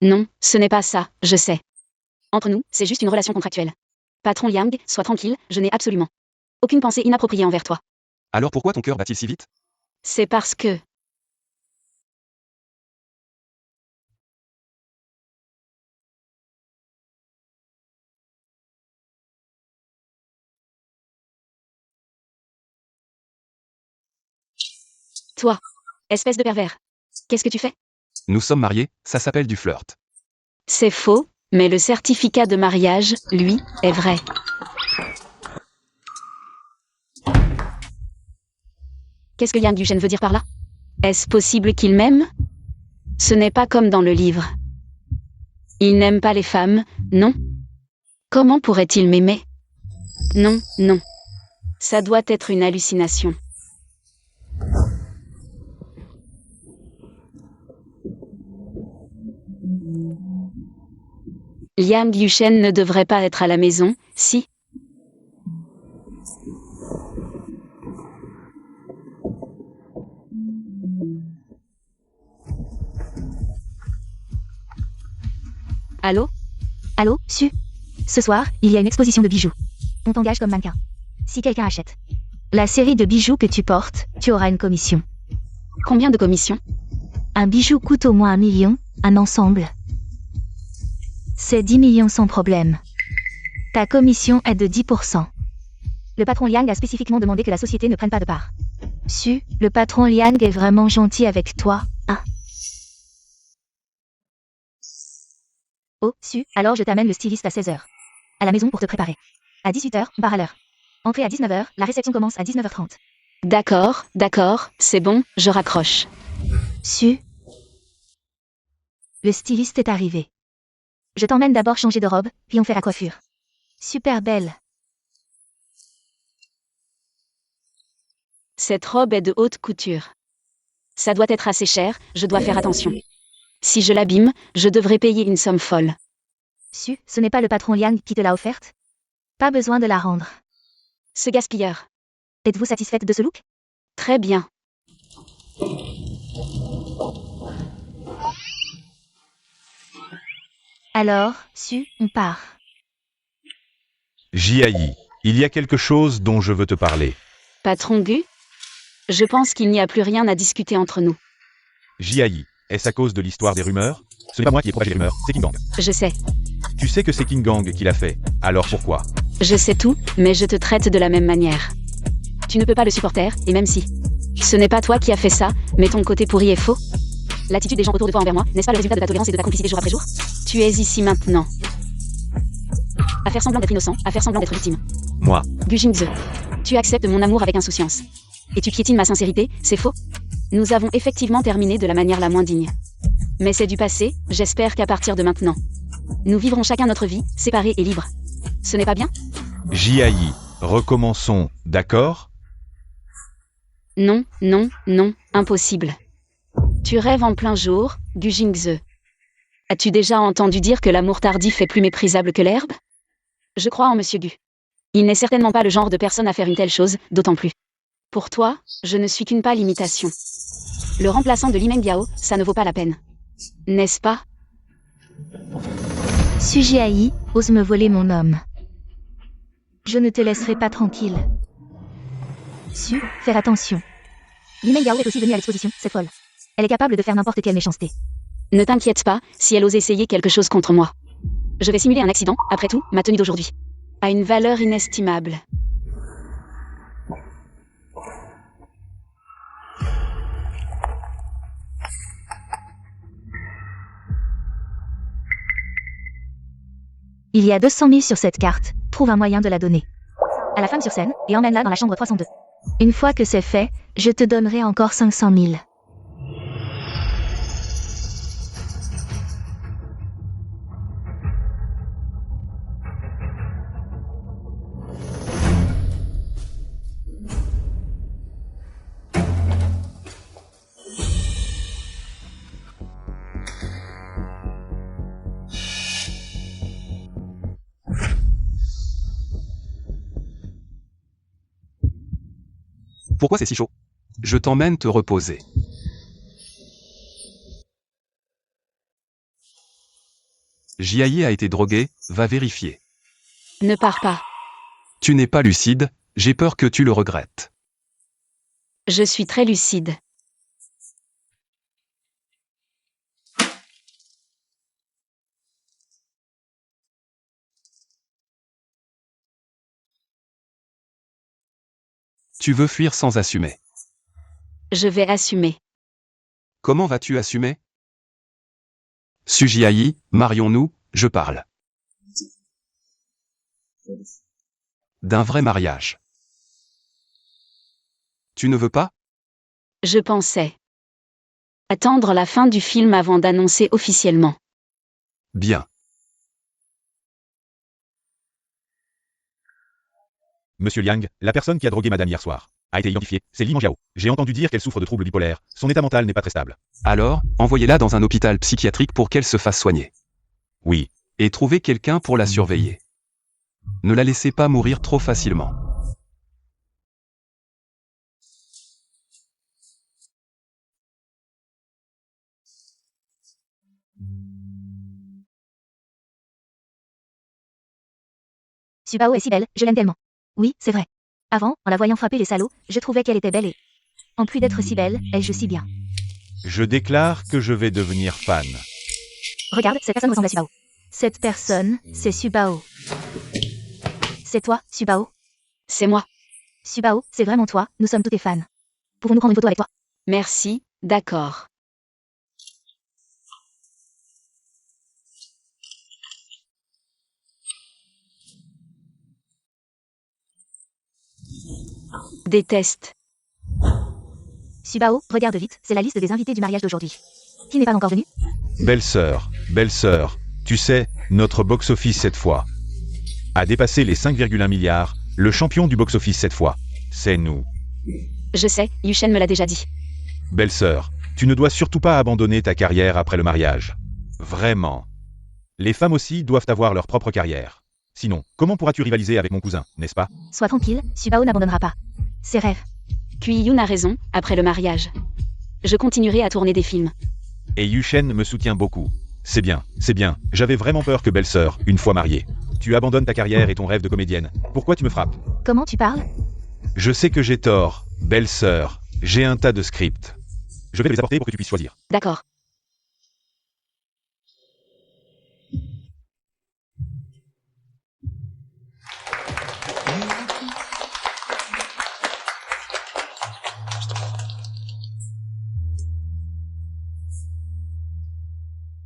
Non, ce n'est pas ça, je sais. Entre nous, c'est juste une relation contractuelle. Patron Liang, sois tranquille, je n'ai absolument aucune pensée inappropriée envers toi. Alors pourquoi ton cœur bat-il si vite? C'est parce que... Toi, espèce de pervers. Qu'est-ce que tu fais? Nous sommes mariés, ça s'appelle du flirt. C'est faux, mais le certificat de mariage, lui, est vrai. Qu'est-ce que Liang Yushen veut dire par là? Est-ce possible qu'il m'aime? Ce n'est pas comme dans le livre. Il n'aime pas les femmes, non? Comment pourrait-il m'aimer? Non, non. Ça doit être une hallucination. Liang Yushen ne devrait pas être à la maison, si? Allô? Allô, Su? Ce soir, il y a une exposition de bijoux. On t'engage comme mannequin. Si quelqu'un achète la série de bijoux que tu portes, tu auras une commission. Combien de commissions? Un bijou coûte au moins 1 million, un ensemble. C'est 10 millions sans problème. Ta commission est de 10%. Le patron Liang a spécifiquement demandé que la société ne prenne pas de part. Su, le patron Liang est vraiment gentil avec toi, hein? Oh, Su, alors je t'amène le styliste à 16h. À la maison pour te préparer. À 18h, on part à l'heure. Entrée à 19 h, la réception commence à 19 h 30. D'accord, d'accord, c'est bon, je raccroche. Su. Le styliste est arrivé. Je t'emmène d'abord changer de robe, puis on fait la coiffure. Super belle. Cette robe est de haute couture. Ça doit être assez cher, je dois faire attention. Si je l'abîme, je devrais payer une somme folle. Su, ce n'est pas le patron Liang qui te l'a offerte? Pas besoin de la rendre. Ce gaspilleur. Êtes-vous satisfaite de ce look? Très bien. Alors, Su, on part. Jiayi, il y a quelque chose dont je veux te parler. Patron Gu? Je pense qu'il n'y a plus rien à discuter entre nous. Jiayi, est-ce à cause de l'histoire des rumeurs? Ce n'est pas moi qui ai propagé les rumeurs, c'est King Gang. Je sais. Tu sais que c'est King Gang qui l'a fait, alors pourquoi? Je sais tout, mais je te traite de la même manière. Tu ne peux pas le supporter, et même si. Ce n'est pas toi qui as fait ça, mais ton côté pourri est faux. L'attitude des gens autour de toi envers moi, n'est-ce pas le résultat de ta tolérance et de ta complicité jour après jour? Tu es ici maintenant. À faire semblant d'être innocent, à faire semblant d'être victime. Moi. Gu Jingze. Tu acceptes mon amour avec insouciance. Et tu piétines ma sincérité, c'est faux? Nous avons effectivement terminé de la manière la moins digne. Mais c'est du passé, j'espère qu'à partir de maintenant, nous vivrons chacun notre vie, séparés et libres. Ce n'est pas bien? Jiayi, recommençons, d'accord? Non, non, non, impossible. Tu rêves en plein jour, Gu Jingze. As-tu déjà entendu dire que l'amour tardif est plus méprisable que l'herbe? Je crois en Monsieur Gu. Il n'est certainement pas le genre de personne à faire une telle chose, d'autant plus. Pour toi, je ne suis qu'une pâle imitation. Le remplaçant de Li Mengbiao, ça ne vaut pas la peine. N'est-ce pas? Su Jiayi, ose me voler mon homme. Je ne te laisserai pas tranquille. Su, faire attention. Li Mengyao est aussi venue à l'exposition, cette folle. Elle est capable de faire n'importe quelle méchanceté. Ne t'inquiète pas, si elle ose essayer quelque chose contre moi. Je vais simuler un accident, après tout, ma tenue d'aujourd'hui a une valeur inestimable. Il y a 200 000 sur cette carte, trouve un moyen de la donner. À la femme sur scène, et emmène-la dans la chambre 302. Une fois que c'est fait, je te donnerai encore 500 000. Pourquoi c'est si chaud? Je t'emmène te reposer. Jiayi a été drogué, va vérifier. Ne pars pas. Tu n'es pas lucide, j'ai peur que tu le regrettes. Je suis très lucide. Tu veux fuir sans assumer. Je vais assumer. Comment vas-tu assumer? Su Jiayi, marions-nous, je parle. D'un vrai mariage. Tu ne veux pas? Je pensais attendre la fin du film avant d'annoncer officiellement. Bien. Monsieur Liang, la personne qui a drogué madame hier soir, a été identifiée, c'est Li Mengbiao. J'ai entendu dire qu'elle souffre de troubles bipolaires, son état mental n'est pas très stable. Alors, envoyez-la dans un hôpital psychiatrique pour qu'elle se fasse soigner. Oui. Et trouvez quelqu'un pour la surveiller. Ne la laissez pas mourir trop facilement. Subao est si belle, je l'aime tellement. Oui, c'est vrai. Avant, en la voyant frapper les salauds, je trouvais qu'elle était belle et... En plus d'être si belle, elle joue si bien. Je déclare que je vais devenir fan. Regarde, cette personne ressemble à Subao. Cette personne, c'est Subao. C'est toi, Subao? C'est moi. Subao, c'est vraiment toi, nous sommes tous tes fans. Pouvons-nous prendre une photo avec toi? Merci, d'accord. Déteste. Subao, regarde vite, c'est la liste des invités du mariage d'aujourd'hui. Qui n'est pas encore venu? Belle-sœur, tu sais, notre box-office cette fois a dépassé les 5,1 milliards, le champion du box-office cette fois, c'est nous. Je sais, Yushen me l'a déjà dit. Belle-sœur, tu ne dois surtout pas abandonner ta carrière après le mariage. Vraiment. Les femmes aussi doivent avoir leur propre carrière. Sinon, comment pourras-tu rivaliser avec mon cousin, n'est-ce pas? Sois tranquille, Subao n'abandonnera pas ses rêves. Yun a raison, après le mariage. Je continuerai à tourner des films. Et Yushen me soutient beaucoup. C'est bien, j'avais vraiment peur que belle-sœur, une fois mariée, tu abandonnes ta carrière et ton rêve de comédienne. Pourquoi tu me frappes? Comment tu parles? Je sais que j'ai tort, belle-sœur, j'ai un tas de scripts. Je vais les apporter pour que tu puisses choisir. D'accord.